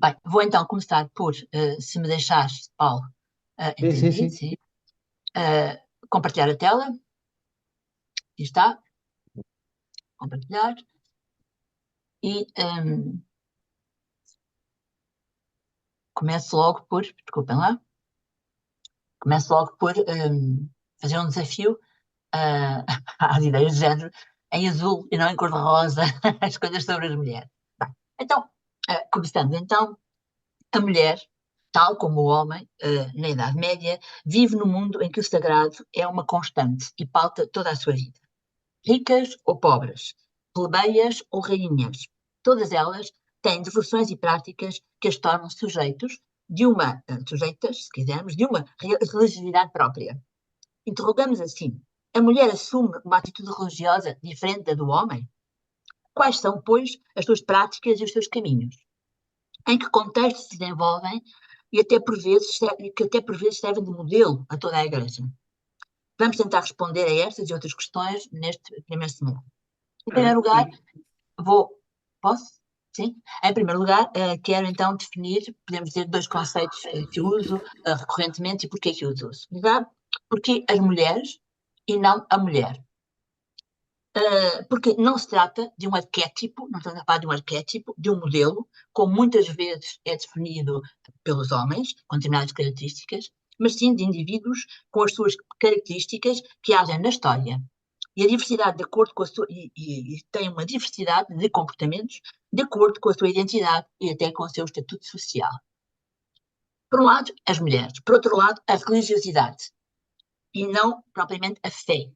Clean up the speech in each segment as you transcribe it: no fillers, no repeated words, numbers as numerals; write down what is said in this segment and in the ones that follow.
Bem, vou então começar por, se me deixares, Paulo, Sim, sim, entendi, sim. sim. Compartilhar a tela, aqui está, compartilhar, e começo logo por, desculpem lá, começo logo por fazer um desafio às ideias de género em azul e não em cor-de-rosa, as coisas sobre as mulheres. Bem, então, começando então, a mulher, tal como o homem, na Idade Média, vive num mundo em que o sagrado é uma constante e pauta toda a sua vida. Ricas ou pobres, plebeias ou rainhas, todas elas têm devoções e práticas que as tornam sujeitas, se quisermos, de uma religiosidade própria. Interrogamos assim: a mulher assume uma atitude religiosa diferente da do homem? Quais são, pois, as suas práticas e os seus caminhos? Em que contexto se desenvolvem e que até por vezes servem de modelo a toda a Igreja? Vamos tentar responder a estas e outras questões neste primeiro semestre. Em primeiro lugar, E, vou. Posso? Sim. Em primeiro lugar, quero então definir, podemos dizer, dois conceitos que uso recorrentemente e porquê que os uso. Já, porque as mulheres e não a mulher. Porque não se trata de um arquétipo, não estamos a falar de um arquétipo, de um modelo, como muitas vezes é definido pelos homens, com determinadas características, mas sim de indivíduos com as suas características que agem na história. E a diversidade de acordo com a sua, e tem uma diversidade de comportamentos de acordo com a sua identidade e até com o seu estatuto social. Por um lado, as mulheres. Por outro lado, a religiosidade. E não propriamente a fé,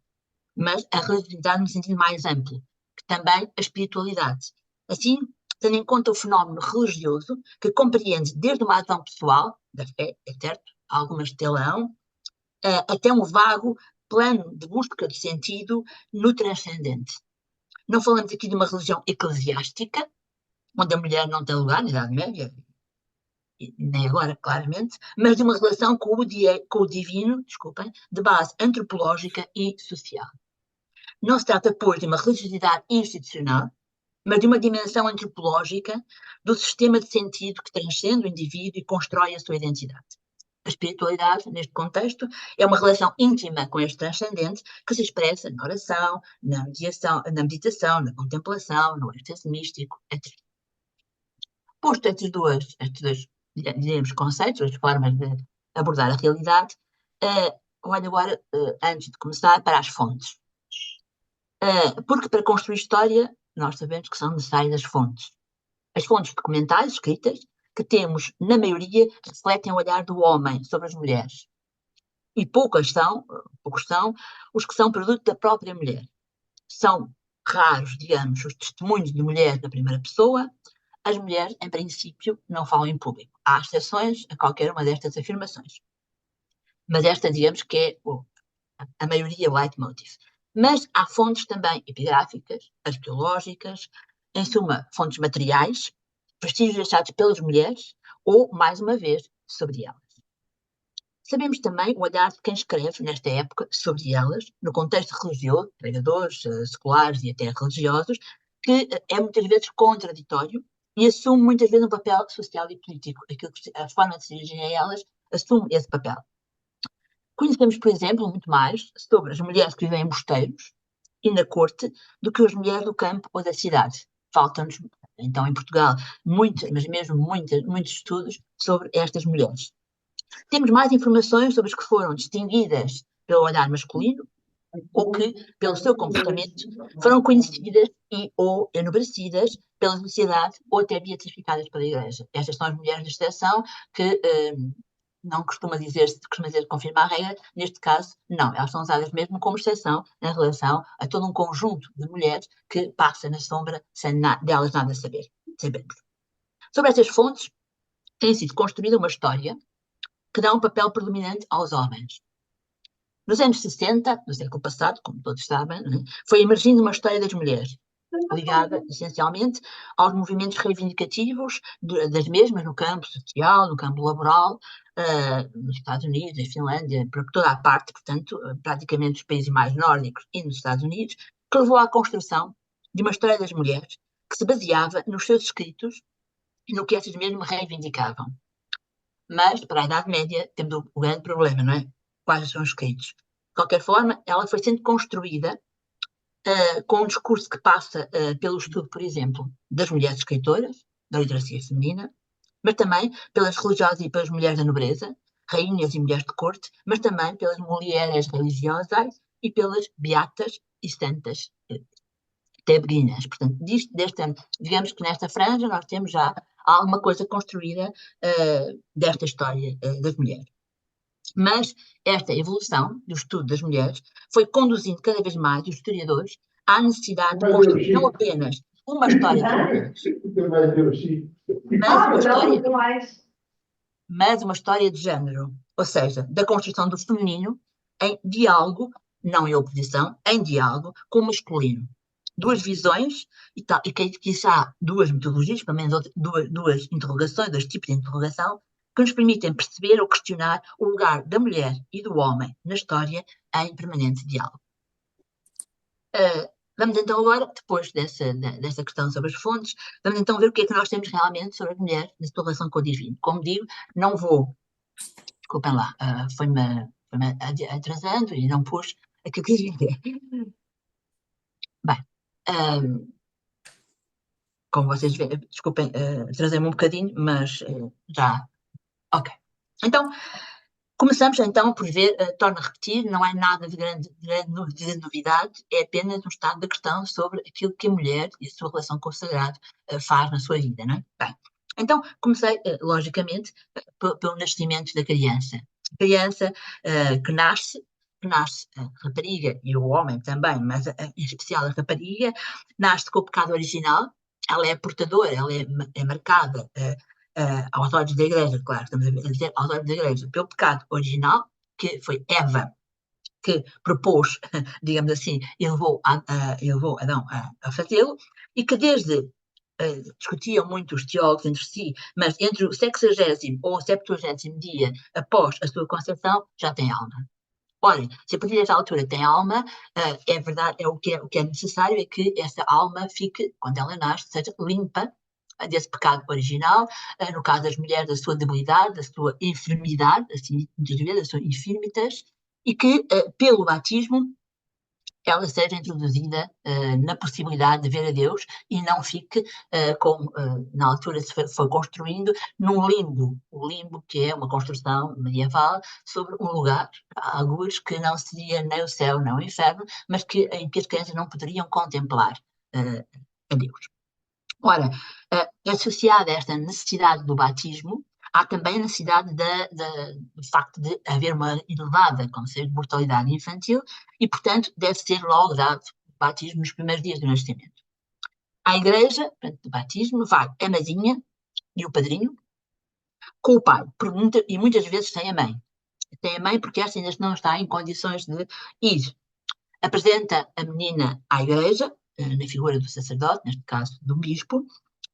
mas a religiosidade no sentido mais amplo, que também a espiritualidade. Assim, tendo em conta o fenómeno religioso, que compreende desde uma ação pessoal, da fé, é certo, algumas tê-la-ão, até um vago plano de busca de sentido no transcendente. Não falamos aqui de uma religião eclesiástica, onde a mulher não tem lugar na Idade Média, nem agora, claramente, mas de uma relação com o divino, desculpem, de base antropológica e social. Não se trata, pois, de uma religiosidade institucional, mas de uma dimensão antropológica do sistema de sentido que transcende o indivíduo e constrói a sua identidade. A espiritualidade, neste contexto, é uma relação íntima com este transcendente que se expressa na oração, na meditação, na contemplação, no êxtase místico, etc. Posto estes dois, diremos, conceitos, as formas de abordar a realidade, olho agora, antes de começar, para as fontes. Porque para construir história, nós sabemos que são necessárias as fontes. As fontes documentais escritas, que temos, na maioria, refletem o olhar do homem sobre as mulheres. E poucos são os que são produto da própria mulher. São raros, digamos, os testemunhos de mulheres na primeira pessoa. As mulheres, em princípio, não falam em público. Há exceções a qualquer uma destas afirmações. Mas esta, digamos que é a maioria, o leitmotiv. Mas há fontes também epigráficas, arqueológicas, em suma, fontes materiais, vestígios deixados pelas mulheres ou, mais uma vez, sobre elas. Sabemos também o olhar de quem escreve, nesta época, sobre elas, no contexto religioso, pregadores, seculares e até religiosos, que é muitas vezes contraditório e assume muitas vezes um papel social e político. A forma de se dirigir a elas assume esse papel. Conhecemos, por exemplo, muito mais sobre as mulheres que vivem em mosteiros e na corte do que as mulheres do campo ou da cidade. Faltam-nos, então, em Portugal, mas mesmo muitos estudos sobre estas mulheres. Temos mais informações sobre as que foram distinguidas pelo olhar masculino ou que, pelo seu comportamento, foram conhecidas e ou enobrecidas pela sociedade ou até beatificadas pela Igreja. Estas são as mulheres de exceção que não costuma dizer confirma a regra, neste caso, não, elas são usadas mesmo como exceção em relação a todo um conjunto de mulheres que passa na sombra sem delas nada sabemos. Sobre estas fontes, tem sido construída uma história que dá um papel predominante aos homens. Nos anos 60 do século passado, como todos sabem, foi emergindo uma história das mulheres, ligada essencialmente aos movimentos reivindicativos das mesmas no campo social, no campo laboral, nos Estados Unidos, em Finlândia, por toda a parte, portanto, praticamente os países mais nórdicos e nos Estados Unidos, que levou à construção de uma história das mulheres que se baseava nos seus escritos no que essas mesmo reivindicavam. Mas, para a Idade Média, temos o grande problema, não é? Quais são os escritos? De qualquer forma, ela foi sendo construída com um discurso que passa pelo estudo, por exemplo, das mulheres escritoras, da literacia feminina, mas também pelas religiosas e pelas mulheres da nobreza, rainhas e mulheres de corte, mas também pelas mulheres religiosas e pelas beatas e santas tebrinas. Portanto, digamos que nesta franja nós temos já alguma coisa construída desta história das mulheres. Mas esta evolução do estudo das mulheres foi conduzindo cada vez mais os historiadores à necessidade de construir não apenas uma história de mulheres, mas uma história de género, ou seja, da construção do feminino em diálogo, não em oposição, em diálogo com o masculino. Duas visões, e que há duas metodologias, pelo menos duas interrogações, dois tipos de interrogação, que nos permitem perceber ou questionar o lugar da mulher e do homem na história em permanente diálogo. Vamos então agora, depois dessa questão sobre as fontes, vamos então ver o que é que nós temos realmente sobre a mulher na sua relação com o divino. Como digo, não vou, desculpem lá, foi-me atrasando e não pus aquilo que queria dizer. Bem, como vocês veem, desculpem, atrasei-me um bocadinho, mas já, ok. Então, começamos então por ver, torno a repetir, não é nada de grande novidade, é apenas um estado da questão sobre aquilo que a mulher e a sua relação com o sagrado faz na sua vida, não é? Bem, então comecei, logicamente, pelo nascimento da criança. A criança que nasce a rapariga e o homem também, mas em especial a rapariga, nasce com o pecado original, ela é portadora, ela é marcada aos olhos da Igreja, claro, estamos a dizer aos olhos da Igreja, pelo pecado original, que foi Eva, que propôs, digamos assim, elevou Adão a fazê-lo, e que desde discutiam muito os teólogos entre si, mas entre o 60º ou o 70º dia após a sua concepção, já tem alma. Ora, se a partir dessa altura tem alma, é verdade, o que é necessário é que essa alma fique, quando ela nasce, seja limpa desse pecado original, no caso das mulheres, da sua debilidade, da sua enfermidade, assim, muitas vezes, da sua infirmitas, e que, pelo batismo, ela seja introduzida na possibilidade de ver a Deus e não fique, como na altura se foi construindo, num limbo. O limbo que é uma construção medieval sobre um lugar, algures, que não seria nem o céu nem o inferno, mas em que as crianças não poderiam contemplar a Deus. Ora, associada a esta necessidade do batismo, há também a necessidade do facto de haver uma elevada conceito de mortalidade infantil e, portanto, deve ser logo dado o batismo nos primeiros dias do nascimento. À igreja, portanto, do batismo, vai a madrinha e o padrinho com o pai, e muitas vezes sem a mãe. Tem a mãe porque esta ainda não está em condições de ir. Apresenta a menina à igreja, na figura do sacerdote, neste caso do bispo,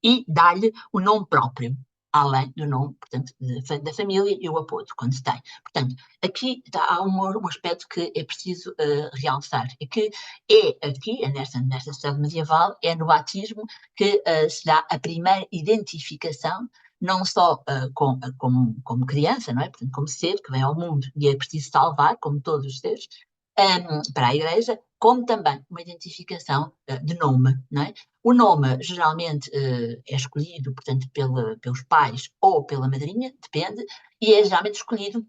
e dá-lhe o nome próprio, além do nome, portanto, da família e o apodo, quando se tem. Portanto, aqui há um aspecto que é preciso realçar, e que nesta sociedade medieval, é no batismo que se dá a primeira identificação, não só como criança, não é? Portanto, como ser que vem ao mundo e é preciso salvar, como todos os seres, para a Igreja, como também uma identificação de nome, não é? O nome geralmente é escolhido, portanto, pelos pais ou pela madrinha, depende, e é geralmente escolhido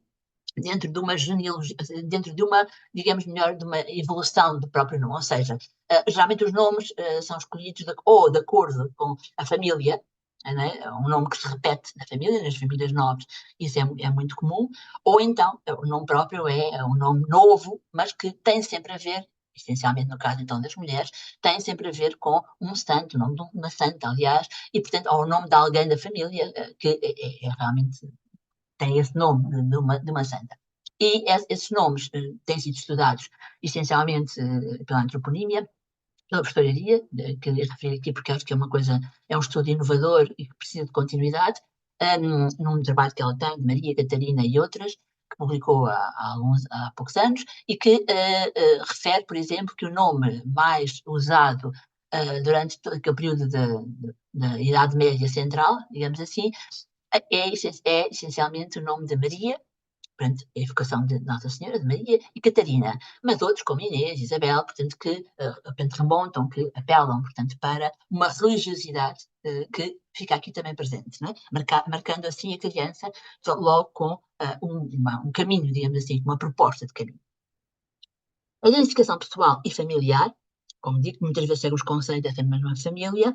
dentro de uma genealogia, dentro de uma, digamos melhor, de uma evolução do próprio nome, ou seja, geralmente os nomes são escolhidos ou de acordo com a família, não é? Um nome que se repete na família, nas famílias nobres, isso é muito comum, ou então o nome próprio é um nome novo, mas que tem sempre a ver, essencialmente no caso então das mulheres, tem sempre a ver com um santo, o nome de uma santa, aliás, e portanto, ou o nome de alguém da família, que realmente tem esse nome de uma santa. E esses nomes têm sido estudados essencialmente pela antroponímia, pela historiaria, que eu referi aqui porque acho que é um estudo inovador e que precisa de continuidade, num trabalho que ela tem, de Maria Catarina e outras, que publicou há poucos anos, e que refere, por exemplo, que o nome mais usado durante todo aquele período da Idade Média Central, digamos assim, é essencialmente o nome de Maria, portanto, a evocação de Nossa Senhora, de Maria e Catarina, mas outros como Inês, Isabel, portanto, que portanto, remontam, que apelam, portanto, para uma religiosidade que fica aqui também presente, não é? Marcando assim a criança logo com um caminho, digamos assim, uma proposta de caminho. A identificação pessoal e familiar, como digo, muitas vezes segue os conceitos dessa mesma família,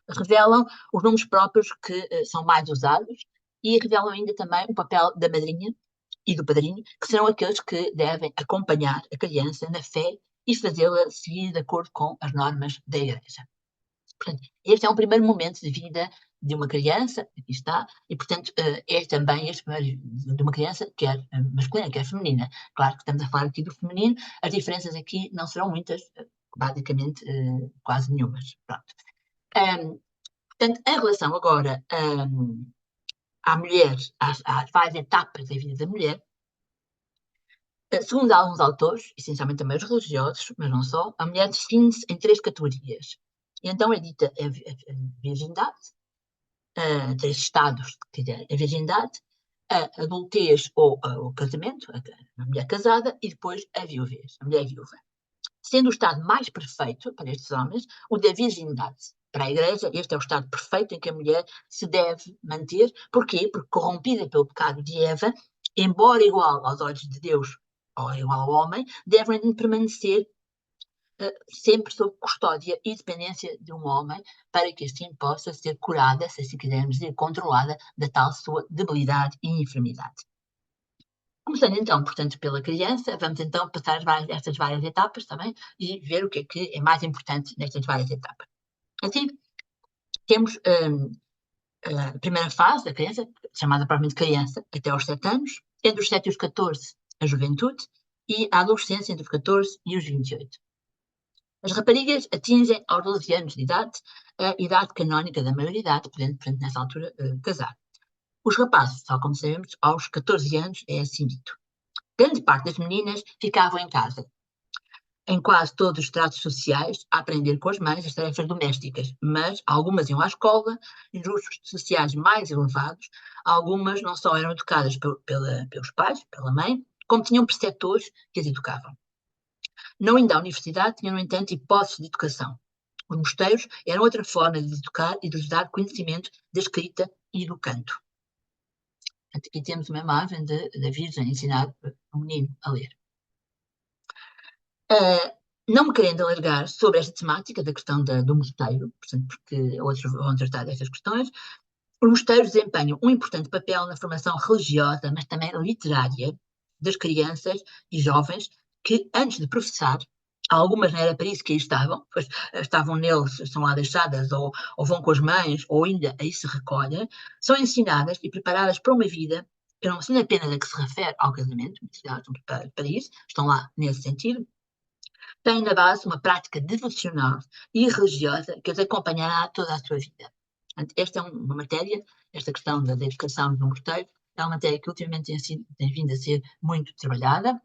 revelam os nomes próprios que são mais usados e revelam ainda também o papel da madrinha e do padrinho, que serão aqueles que devem acompanhar a criança na fé e fazê-la seguir de acordo com as normas da Igreja. Portanto, este é um primeiro momento de vida de uma criança, aqui está, e portanto é também este primeiro de uma criança, quer masculina, quer feminina. Claro que estamos a falar aqui do feminino, as diferenças aqui não serão muitas, basicamente quase nenhumas. Pronto. Portanto, em relação agora à mulher, às várias etapas da vida da mulher, segundo alguns autores, essencialmente também os religiosos, mas não só, a mulher define-se em três categorias. E então é dita a virgindade, três estados, a virgindade, a adultez ou o casamento, a mulher casada, e depois a viuvez, a mulher viúva. Sendo o estado mais perfeito para estes homens, o da virgindade. Para a Igreja, este é o estado perfeito em que a mulher se deve manter. Porquê? Porque corrompida pelo pecado de Eva, embora igual aos olhos de Deus ou igual ao homem, devem permanecer sempre sob custódia e dependência de um homem, para que assim possa ser curada, se assim quisermos dizer, controlada da tal sua debilidade e enfermidade. Começando então, portanto, pela criança, vamos então passar estas várias etapas também e ver o que é mais importante nestas várias etapas. Assim, temos a primeira fase da criança, chamada propriamente criança, até aos 7 anos, entre os 7 e os 14, a juventude, e a adolescência entre os 14 e os 28. As raparigas atingem aos 12 anos de idade a idade canónica da maioridade, podendo, portanto, nessa altura, casar. Os rapazes, tal como sabemos, aos 14 anos é assim dito. Grande parte das meninas ficavam em casa, em quase todos os estratos sociais, a aprender com as mães as tarefas domésticas, mas algumas iam à escola, em grupos sociais mais elevados, algumas não só eram educadas pelos pais, pela mãe, como tinham preceptores que as educavam. Não indo à universidade, tinham, no entanto, hipóteses de educação. Os mosteiros eram outra forma de educar e de lhes dar conhecimento da escrita e do canto. Aqui temos uma imagem da Virgem ensinar o menino a ler. Não me querendo alargar sobre esta temática da questão do mosteiro, portanto, porque outros vão tratar destas questões, os mosteiros desempenham um importante papel na formação religiosa, mas também literária, das crianças e jovens que, antes de professar, algumas não era para isso que aí estavam, pois estavam neles, são lá deixadas, ou vão com as mães, ou ainda aí se recolhem, são ensinadas e preparadas para uma vida que não sendo apenas a que se refere ao casamento, estão preparadas para isso, estão lá nesse sentido, têm na base uma prática devocional e religiosa que os acompanhará toda a sua vida. Esta é uma matéria, esta questão da educação no mosteiro, é uma matéria que ultimamente tem vindo a ser muito trabalhada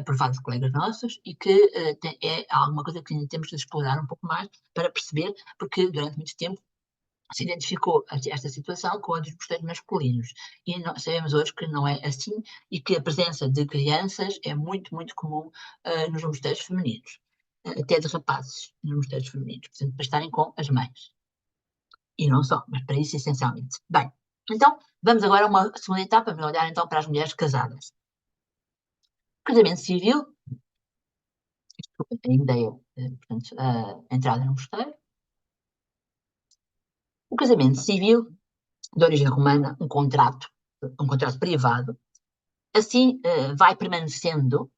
por vários colegas nossos e que é alguma coisa que ainda temos de explorar um pouco mais para perceber, porque durante muito tempo se identificou esta situação com a dos mosteiros masculinos. E sabemos hoje que não é assim e que a presença de crianças é muito, muito comum nos mosteiros femininos, até de rapazes nos mosteiros femininos, portanto, para estarem com as mães. E não só, mas para isso essencialmente. Bem, então, vamos agora a uma segunda etapa, vamos olhar então para as mulheres casadas. Casamento civil, a ideia, portanto, a entrada no mosteiro. O casamento civil, de origem romana, um contrato privado, assim vai permanecendo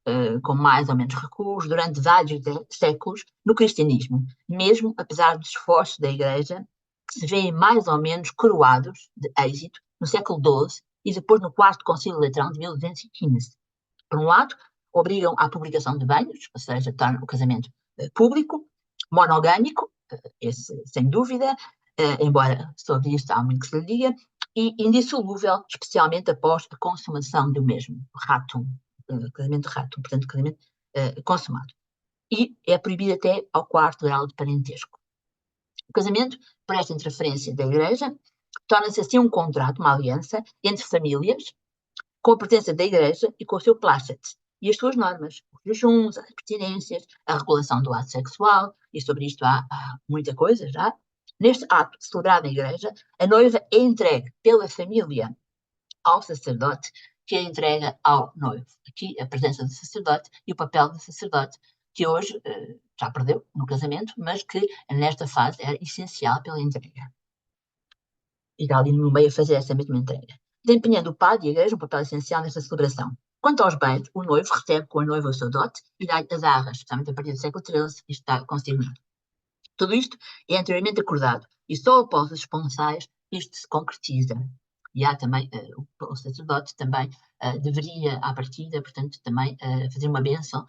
com mais ou menos recuos durante vários séculos no cristianismo, mesmo apesar dos esforços da Igreja, que se veem mais ou menos coroados de êxito no século XII e depois no Quarto Concílio Laterano de 1215. Por um lado, obrigam à publicação de bens, ou seja, tornam o casamento público, monogâmico, esse sem dúvida, embora sobre isto há muito que se lhe diga, e indissolúvel, especialmente após a consumação do mesmo, ratum, casamento ratum, portanto, casamento consumado. E é proibido até ao quarto grau de parentesco. casamento, por esta interferência da Igreja, torna-se assim um contrato, uma aliança entre famílias, com a presença da Igreja e com o seu plácet e as suas normas, os jejuns, as abstinências, a regulação do ato sexual, e sobre isto há muita coisa já. Neste ato celebrado na Igreja, a noiva é entregue pela família ao sacerdote, que a entrega ao noivo. Aqui a presença do sacerdote e o papel do sacerdote, que hoje já perdeu no casamento, mas que nesta fase era essencial pela entrega. E está ali no meio a fazer essa mesma entrega, desempenhando o padre e a igreja um papel essencial nesta celebração. Quanto aos bens, o noivo recebe com a noiva o seu dote e dá-lhe as arras, especialmente a partir do século XIII, isto está consignado. Tudo isto é anteriormente acordado e só após os esponsais isto se concretiza. E há também, o sacerdote também deveria, à partida, portanto, também fazer uma bênção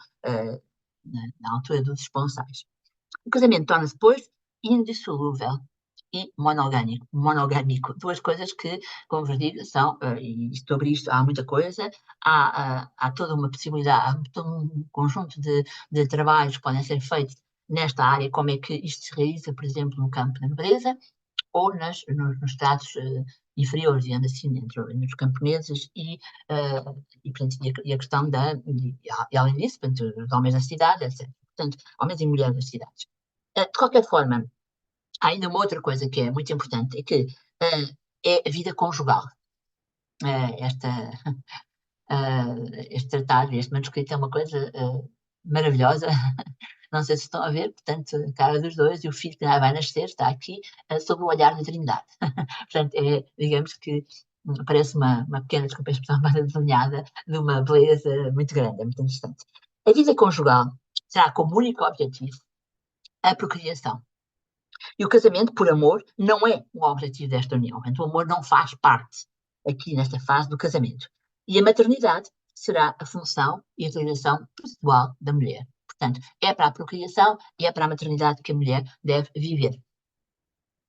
na altura dos esponsais. O casamento torna-se, depois, indissolúvel e monogâmico. Duas coisas que, como vos digo, são, e sobre isto há muita coisa, há toda uma possibilidade, há todo um conjunto de trabalhos que podem ser feitos nesta área, como é que isto se realiza, por exemplo, no campo da nobreza, ou nos estratos inferiores, digamos assim, entre os camponeses portanto, e a questão e além disso, portanto, os homens da cidade, etc. Portanto, homens e mulheres das cidades. De qualquer forma, há ainda uma outra coisa que é muito importante, é que é a vida conjugal. Este tratado, este manuscrito é uma coisa maravilhosa. Não sei se estão a ver, portanto, a cara dos dois e o filho que vai nascer está aqui sob o olhar da Trindade. Portanto, digamos que parece uma pequena, desculpa a expressão, mais desenhada, de uma beleza muito grande, é muito interessante. A vida conjugal terá como único objetivo a procriação. E o casamento, por amor, não é o objetivo desta união. Portanto, o amor não faz parte aqui nesta fase do casamento. E a maternidade será a função e a utilização pessoal da mulher. Portanto, é para a procriação e é para a maternidade que a mulher deve viver.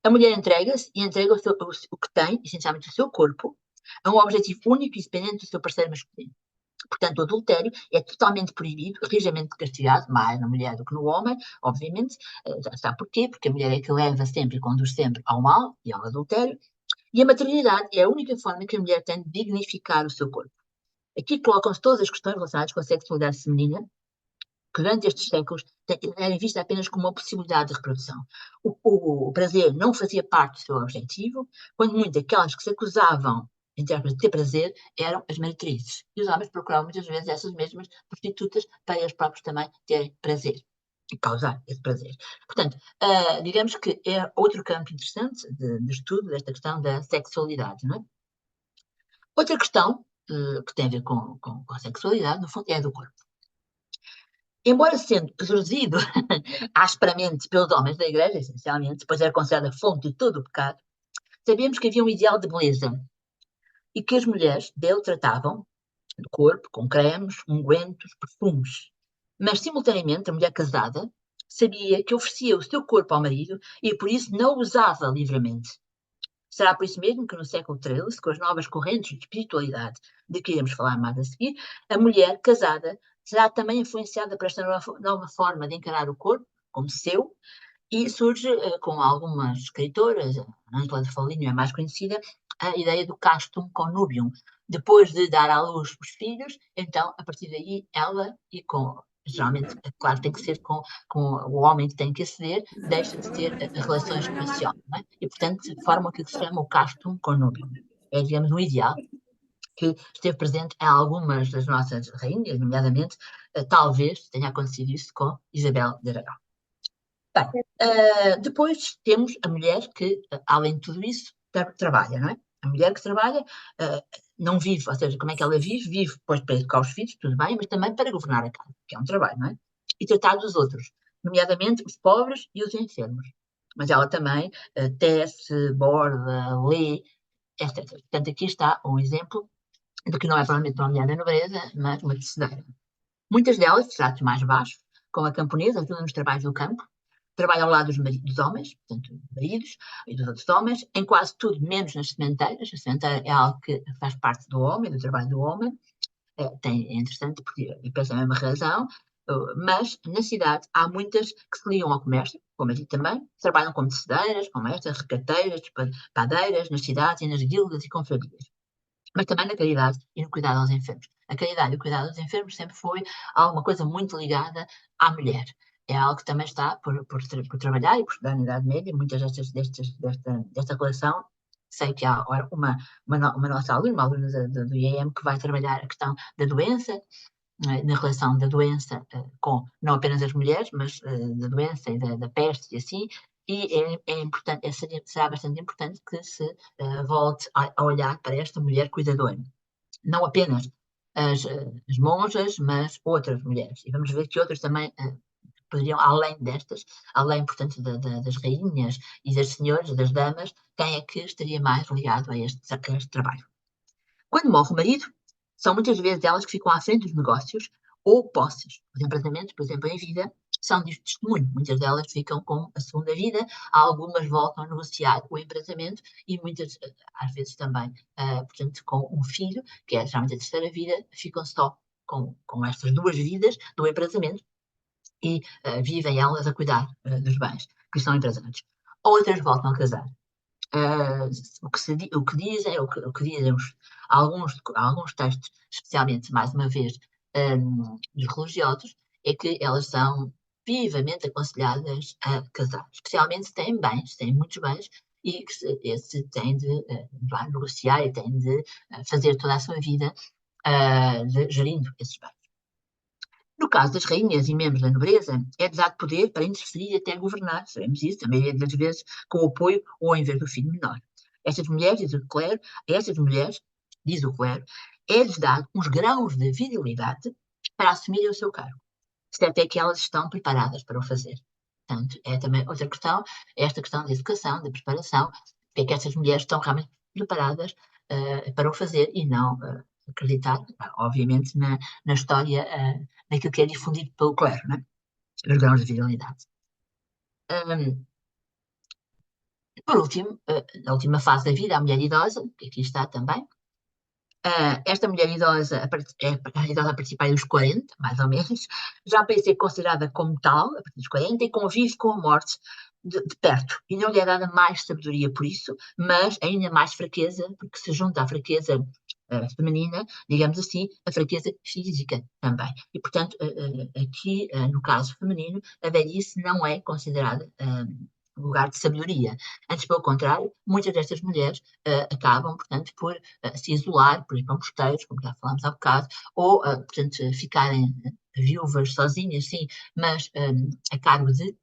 A mulher entrega-se e entrega o que tem, essencialmente o seu corpo, a um objetivo único e dependente do seu parceiro masculino. Portanto, o adultério é totalmente proibido, rijamente castigado, mais na mulher do que no homem, obviamente. Já sabe porquê? Porque a mulher é que leva sempre e conduz sempre ao mal e ao adultério. E a maternidade é a única forma que a mulher tem de dignificar o seu corpo. Aqui colocam-se todas as questões relacionadas com a sexualidade feminina, que durante estes séculos era vista apenas como uma possibilidade de reprodução. O prazer não fazia parte do seu objetivo, quando muito aquelas que se acusavam de ter prazer eram as meretrizes. E os homens procuravam muitas vezes essas mesmas prostitutas para eles próprios também terem prazer e causar esse prazer. Portanto, digamos que é outro campo interessante de estudo desta questão da sexualidade. Não é? Outra questão que tem a ver com a sexualidade, no fundo, é a do corpo. Embora sendo exorzido asperamente pelos homens da Igreja, essencialmente, pois era considerada a fonte de todo o pecado, sabíamos que havia um ideal de beleza e que as mulheres dele tratavam do corpo com cremes, ungüentos, perfumes. Mas, simultaneamente, a mulher casada sabia que oferecia o seu corpo ao marido e, por isso, não o usava livremente. Será por isso mesmo que no século XIII, com as novas correntes de espiritualidade de que iremos falar mais a seguir, a mulher casada será também influenciada por esta nova forma de encarar o corpo como seu, e surge com algumas escritoras, a Ângela de Foligno é mais conhecida, a ideia do castum connubium. Depois de dar à luz os filhos, então, a partir daí, ela e com geralmente, claro, tem que ser com o homem que tem que aceder, deixa de ter relações com esse homem, não é? E, portanto, formam aquilo que se chama o castum connubium. É, digamos, um ideal que esteve presente em algumas das nossas rainhas, nomeadamente, talvez tenha acontecido isso com Isabel de Aragão. Bem, depois temos a mulher que, além de tudo isso, trabalha, não é? A mulher que trabalha não vive, ou seja, como é que ela vive? Vive, pois, para educar os filhos, tudo bem, mas também para governar a casa, que é um trabalho, não é? E tratar dos outros, nomeadamente os pobres e os enfermos. Mas ela também tece, borda, lê, etc. Portanto, aqui está um exemplo de que não é provavelmente uma mulher da nobreza, mas uma tecedeira. Muitas delas, de tratos mais baixos, como a camponesa, ajudam nos trabalhos do campo, trabalha ao lado dos homens, portanto, maridos e dos outros homens, em quase tudo, menos nas sementeiras. A sementeira é algo que faz parte do homem, do trabalho do homem. É interessante porque, e pela mesma razão, Mas na cidade há muitas que se ligam ao comércio, como aqui também, trabalham como tecedeiras, como estas, recateiras, padeiras, nas cidades e nas guildas e confrarias. Mas também na caridade e no cuidado aos enfermos. A caridade e o cuidado aos enfermos sempre foi alguma coisa muito ligada à mulher. É algo que também está por trabalhar e por estudar na Idade Média, muitas desta relação. Sei que há ora, uma nossa aluna, uma aluna do IEM, que vai trabalhar a questão da doença, na relação da doença com não apenas as mulheres, mas da doença e da peste e assim, e é importante, será bastante importante que se volte a olhar para esta mulher cuidadora. Não apenas as monjas, mas outras mulheres. E vamos ver que outras também poderiam, além destas, além, portanto, das rainhas e das senhoras, das damas, quem é que estaria mais ligado a este trabalho? Quando morre o marido, são muitas vezes elas que ficam à frente dos negócios ou posses. Os empreendamentos, por exemplo, em vida, são de testemunho. Muitas delas ficam com a segunda vida, algumas voltam a negociar o empreendamento e muitas, às vezes também, portanto, com um filho, que é geralmente a terceira vida, ficam só com estas duas vidas do empreendamento e vivem elas a cuidar dos bens que são empresados. Outras voltam a casar. Uh, o que dizem, o que dizem alguns textos, especialmente, mais uma vez, dos religiosos, é que elas são vivamente aconselhadas a casar, especialmente se têm bens, se têm muitos bens, e que se têm de negociar e têm de fazer toda a sua vida gerindo esses bens. No caso das rainhas e membros da nobreza, é dado poder para interferir e até governar, sabemos isso, a maioria das vezes com o apoio ou em vez do filho menor. Estas mulheres, diz o clero, a estas mulheres, diz o clero, é-lhes dado uns grãos de virilidade para assumirem o seu cargo. Certo é que elas estão preparadas para o fazer. Portanto, é também outra questão, esta questão da educação, da preparação, é que estas mulheres estão realmente preparadas para o fazer e não acreditar, obviamente, na história, naquilo que é difundido pelo clero, né? Os grãos de virilidade. Por último, na última fase da vida, a mulher idosa, que aqui está também. Esta mulher idosa, a idosa a participar dos 40, mais ou menos, já para ser considerada como tal, a partir dos 40, e convive com a morte de perto. E não lhe é dada mais sabedoria por isso, mas ainda mais fraqueza, porque se junta à fraqueza feminina, digamos assim, a fraqueza física também. E, portanto, aqui, no caso feminino, a velhice não é considerada lugar de sabedoria. Antes, pelo contrário, muitas destas mulheres acabam, portanto, por se isolar, por ir para mosteiros, como já falámos há bocado, ou, portanto, ficarem viúvas sozinhas, sim, mas a cargo de.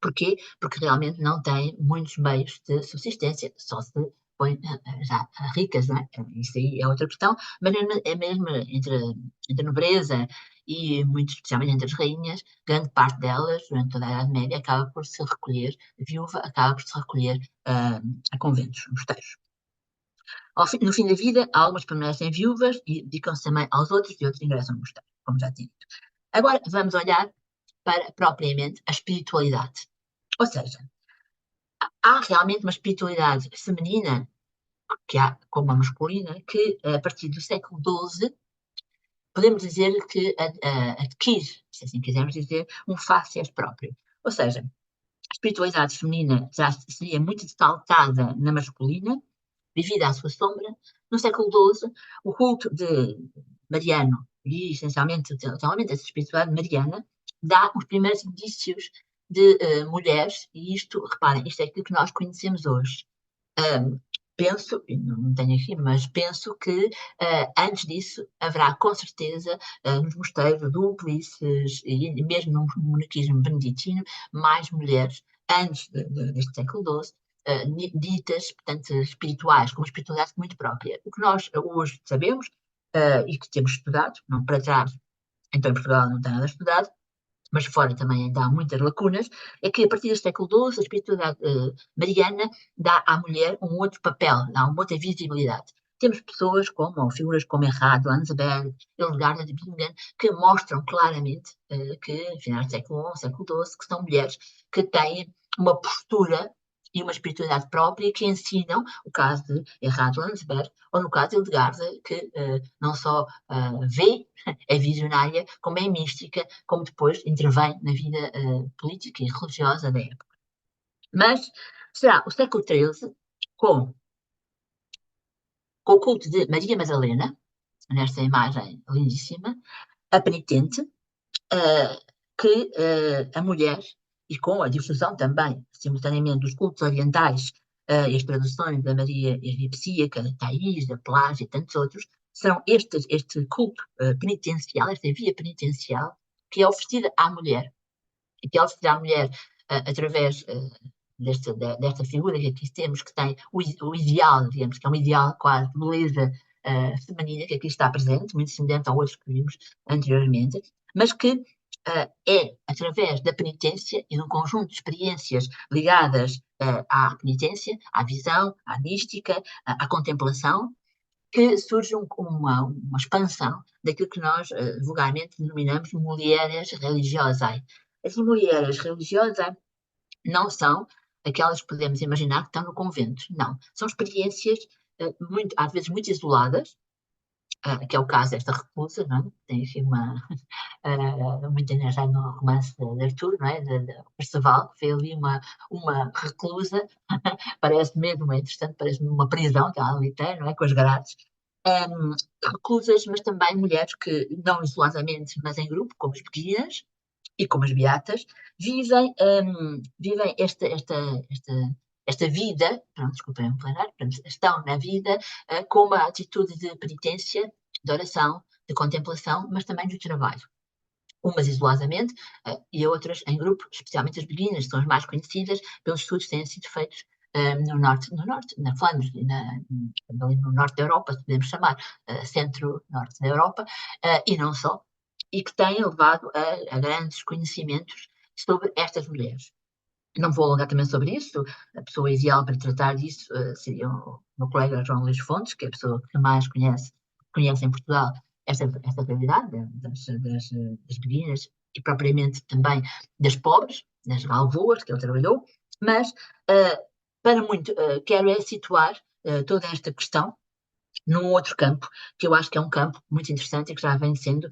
Porquê? Porque realmente não têm muitos meios de subsistência, só se põem já ricas, não é? Isso aí é outra questão, mas é mesmo entre a nobreza e, muito especialmente entre as rainhas, grande parte delas, durante toda a Idade Média, acaba por se recolher, viúva, acaba por se recolher a conventos, mosteiros. No fim da vida, algumas permanecem viúvas e dedicam-se também aos outros e outros ingressam no mosteiro, como já tinha dito. Agora vamos olhar para propriamente a espiritualidade. Ou seja, há realmente uma espiritualidade feminina, que há como a masculina, que a partir do século XII podemos dizer que adquire, se assim quisermos dizer, um facies próprio. Ou seja, a espiritualidade feminina já seria muito exaltada na masculina, devido à sua sombra. No século XII, o culto de Mariano, e essencialmente essa espiritualidade mariana, dá os primeiros indícios de mulheres, e isto, reparem, isto é aquilo que nós conhecemos hoje. Penso, não tenho aqui, mas penso que antes disso haverá com certeza nos mosteiros dúplices e mesmo no monarquismo beneditino mais mulheres antes deste século XII ditas, portanto, espirituais, com uma espiritualidade muito própria. O que nós hoje sabemos e que temos estudado, não para trás, então em Portugal não está nada estudado, mas fora também ainda há muitas lacunas, é que a partir do século XII a espiritualidade mariana dá à mulher um outro papel, dá uma outra visibilidade. Temos pessoas como, figuras como Errado, Landsberg, Hildegarda de Bingen, que mostram claramente que, no final do século XI, século XII, que são mulheres que têm uma postura e uma espiritualidade própria que ensinam, o caso de Erhard Landsberg, ou no caso de Hildegard, que não só vê, é visionária, como é mística, como depois intervém na vida política e religiosa da época. Mas será o século XIII, com o culto de Maria Madalena, nesta imagem lindíssima, a penitente, que a mulher, e com a difusão também, simultaneamente, dos cultos orientais e as traduções da Maria Egipcíaca, da Thais, da Pelágia e tantos outros, são este culto penitencial, esta via penitencial, que é oferecida à mulher, e que é oferecida à mulher através desta figura que aqui temos, que tem o ideal, digamos, que é um ideal quase de beleza feminina, que aqui está presente, muito semelhante ao outro que vimos anteriormente, mas que é através da penitência e de um conjunto de experiências ligadas à penitência, à visão, à mística, à contemplação, que surge uma expansão daquilo que nós vulgarmente denominamos mulheres religiosas. As mulheres religiosas não são aquelas que podemos imaginar que estão no convento, não. São experiências, às vezes, muito isoladas, que é o caso desta reclusa, não é? Tem aqui muito engraçado no romance de Arthur, não é? De Perceval, que vê ali uma reclusa, parece mesmo, é interessante, parece uma prisão que ela ali tem, não é? Com as grades. Reclusas, mas também mulheres que, não isoladamente, mas em grupo, como as pequenas e como as beatas, vivem esta vida, pronto, desculpem o plenário, portanto, estão na vida com uma atitude de penitência, de oração, de contemplação, mas também de trabalho. Umas isoladamente e outras em grupo, especialmente as beguinas, que são as mais conhecidas pelos estudos que têm sido feitos no norte, na Flandres, ali no norte da Europa, se podemos chamar, centro-norte da Europa, e não só, e que têm levado a grandes conhecimentos sobre estas mulheres. Não vou alongar também sobre isso, a pessoa ideal para tratar disso seria o meu colega João Luís Fontes, que é a pessoa que mais conhece em Portugal esta realidade das beguinas e propriamente também das pobres, das alvoas que ele trabalhou, mas para muito quero situar toda esta questão num outro campo, que eu acho que é um campo muito interessante e que já vem sendo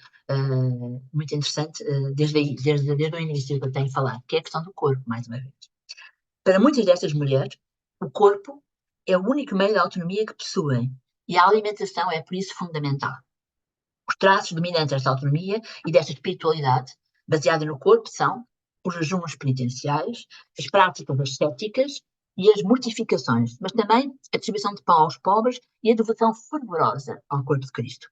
muito interessante desde o início que eu tenho a falar, que é a questão do corpo, mais uma vez. Para muitas destas mulheres, o corpo é o único meio de autonomia que possuem e a alimentação é, por isso, fundamental. Os traços dominantes desta autonomia e desta espiritualidade, baseada no corpo, são os jejuns penitenciais, as práticas ascéticas e as mortificações, mas também a distribuição de pão aos pobres e a devoção fervorosa ao corpo de Cristo.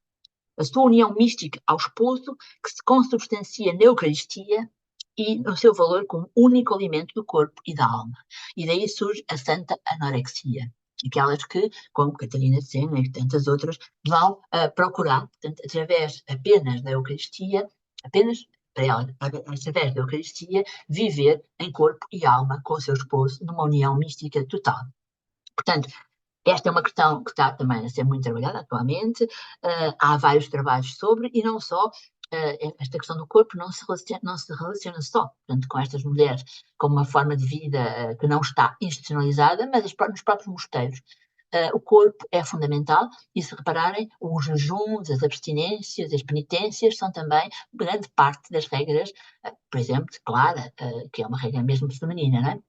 A sua união mística ao esposo, que se consubstancia na Eucaristia e no seu valor como único alimento do corpo e da alma. E daí surge a santa anorexia. Aquelas que, como Catarina de Sena e tantas outras, vão procurar, portanto, através apenas da Eucaristia, apenas para ela, através da Eucaristia, viver em corpo e alma com o seu esposo numa união mística total. Portanto, esta é uma questão que está também a ser muito trabalhada atualmente, há vários trabalhos sobre, e não só, esta questão do corpo não se relaciona só, portanto, com estas mulheres como uma forma de vida que não está institucionalizada, mas nos próprios mosteiros. O corpo é fundamental e, se repararem, os jejuns, as abstinências, as penitências são também grande parte das regras, por exemplo, de Clara, que é uma regra mesmo feminina, não é?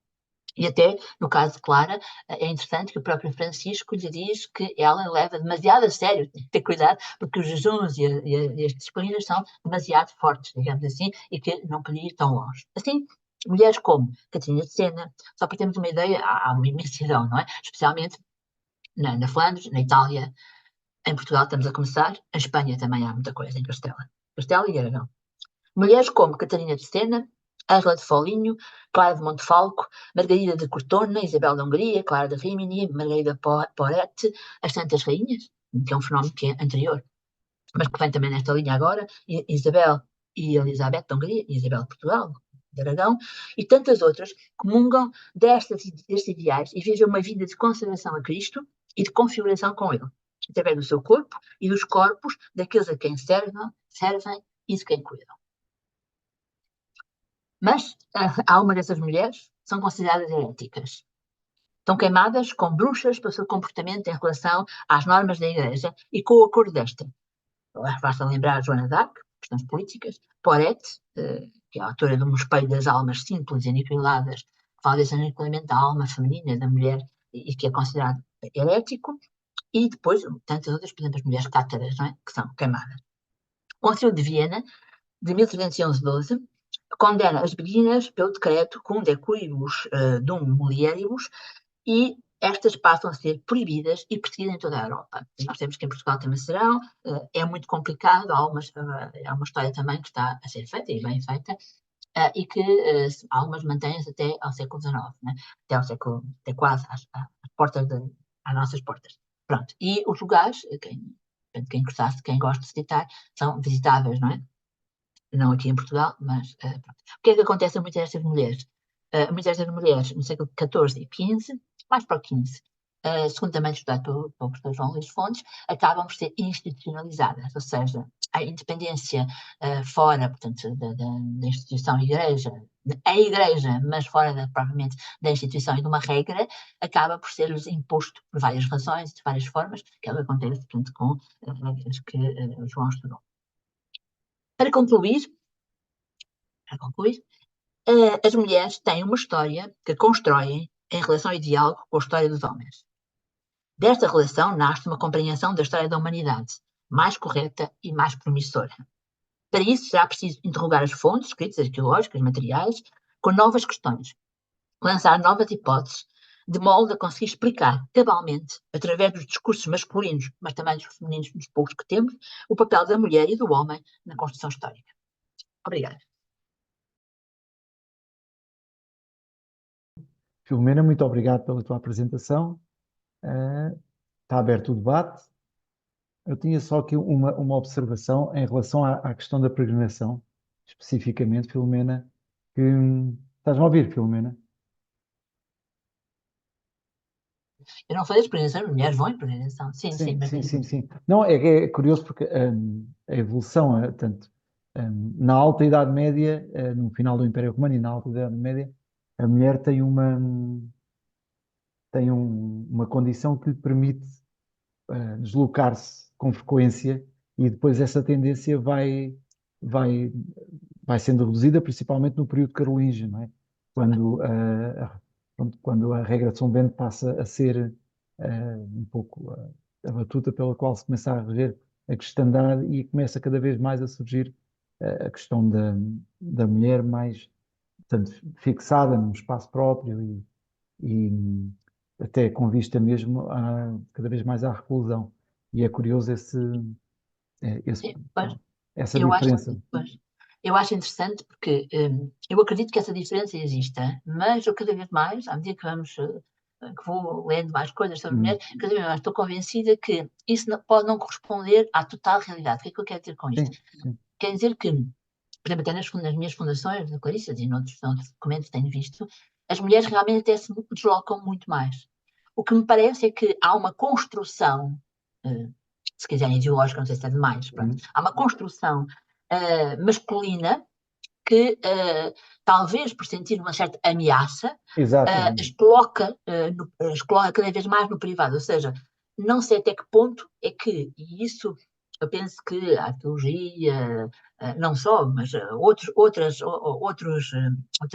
E até, no caso de Clara, é interessante que o próprio Francisco lhe diz que ela leva demasiado a sério, tem que ter cuidado, porque os jejuns e as disciplinas são demasiado fortes, digamos assim, e que não podia ir tão longe. Assim, mulheres como Catarina de Sena, só para termos uma ideia, há uma imensidão, não é? Especialmente na Flandres, na Itália, em Portugal estamos a começar, em Espanha também há muita coisa, em Castela e Aragão. Mulheres como Catarina de Sena, Ângela de Foligno, Clara de Montefalco, Margarida de Cortona, Isabel da Hungria, Clara de Rimini, Margarida Poretti, as Santas Rainhas, que é um fenómeno que é anterior, mas que vem também nesta linha agora, Isabel e Elizabeth da Hungria, Isabel de Portugal, de Aragão, e tantas outras, comungam destes ideais e vivem uma vida de consagração a Cristo e de configuração com Ele, através do seu corpo e dos corpos daqueles a quem servem e de quem cuidam. Mas há uma dessas mulheres que são consideradas heréticas. Estão queimadas com bruxas pelo seu comportamento em relação às normas da Igreja e com o acordo desta. Basta lembrar Joana d'Arc, questões políticas, Porete, que é a autora de Um Espelho das Almas Simples e Aniquiladas, que fala desse aniquilamento da alma feminina, da mulher, e que é considerado herético, e depois tantas outras, por exemplo, as mulheres cátaras, não é? Que são queimadas. O Concílio de Viena, de 1311-12, condena as beguinas pelo decreto Cum decuribus dum mulieribus, e estas passam a ser proibidas e perseguidas em toda a Europa. Nós temos que em Portugal também serão, é muito complicado, há uma história também que está a ser feita e bem feita, e que algumas mantêm-se até ao século XIX, né? Até quase às portas às nossas portas. Pronto. E os lugares, quem gostasse, quem gosta de visitar, são visitáveis, não é? Não aqui em Portugal, mas pronto. O que é que acontece a muitas destas mulheres? Muitas destas mulheres, no século XIV e XV, mais para o XV, segundo também estudado pelo professor João Luís Fontes, acabam por ser institucionalizadas, ou seja, a independência fora, portanto, da instituição igreja, a igreja, mas fora propriamente da instituição e de uma regra, acaba por ser-lhes imposto por várias razões, de várias formas, que é o que acontece, portanto, com as que João estudou. Para concluir, as mulheres têm uma história que constroem em relação e diálogo com a história dos homens. Desta relação nasce uma compreensão da história da humanidade, mais correta e mais promissora. Para isso será preciso interrogar as fontes, escritas, arqueológicas, materiais, com novas questões, lançar novas hipóteses, de modo a conseguir explicar cabalmente, através dos discursos masculinos, mas também dos femininos, dos poucos que temos, o papel da mulher e do homem na construção histórica. Obrigada. Filomena, muito obrigado pela tua apresentação. Está aberto o debate. Eu tinha só aqui uma observação em relação à questão da peregrinação, especificamente, Filomena, que estás-me a ouvir, Filomena? Eu não falei de peregrinação, as mulheres vão em peregrinação. Sim, Sim, mas sim, sim, sim. Não, é curioso porque a evolução, tanto na Alta Idade Média, no final do Império Romano e na Alta Idade Média, a mulher tem uma condição que lhe permite deslocar-se com frequência e depois essa tendência vai, vai sendo reduzida, principalmente no período carolíngio, não é? Quando, pronto, quando a regra de São Bento passa a ser um pouco a batuta pela qual se começa a reger a cristandade e começa cada vez mais a surgir a questão da mulher mais, portanto, fixada num espaço próprio e até com vista mesmo cada vez mais à reclusão. E é curioso sim, pois, essa eu acho, diferença. pois, eu acho interessante porque eu acredito que essa diferença exista, mas eu cada vez mais, à medida que vou lendo mais coisas sobre mulheres, cada vez mais estou convencida que isso pode não corresponder à total realidade. O que é que eu quero dizer com isto? Sim, sim. Quer dizer que, por exemplo, até nas minhas fundações, na Clarissas e noutros documentos que tenho visto, as mulheres realmente até se deslocam muito mais. O que me parece é que há uma construção, eh, se quiserem ideológica, não sei se é demais, pronto, há uma construção masculina que, talvez por sentir uma certa ameaça, Exato. as coloca cada vez mais no privado. Ou seja, não sei até que ponto é que, e isso eu penso que a arqueologia, não só, mas outras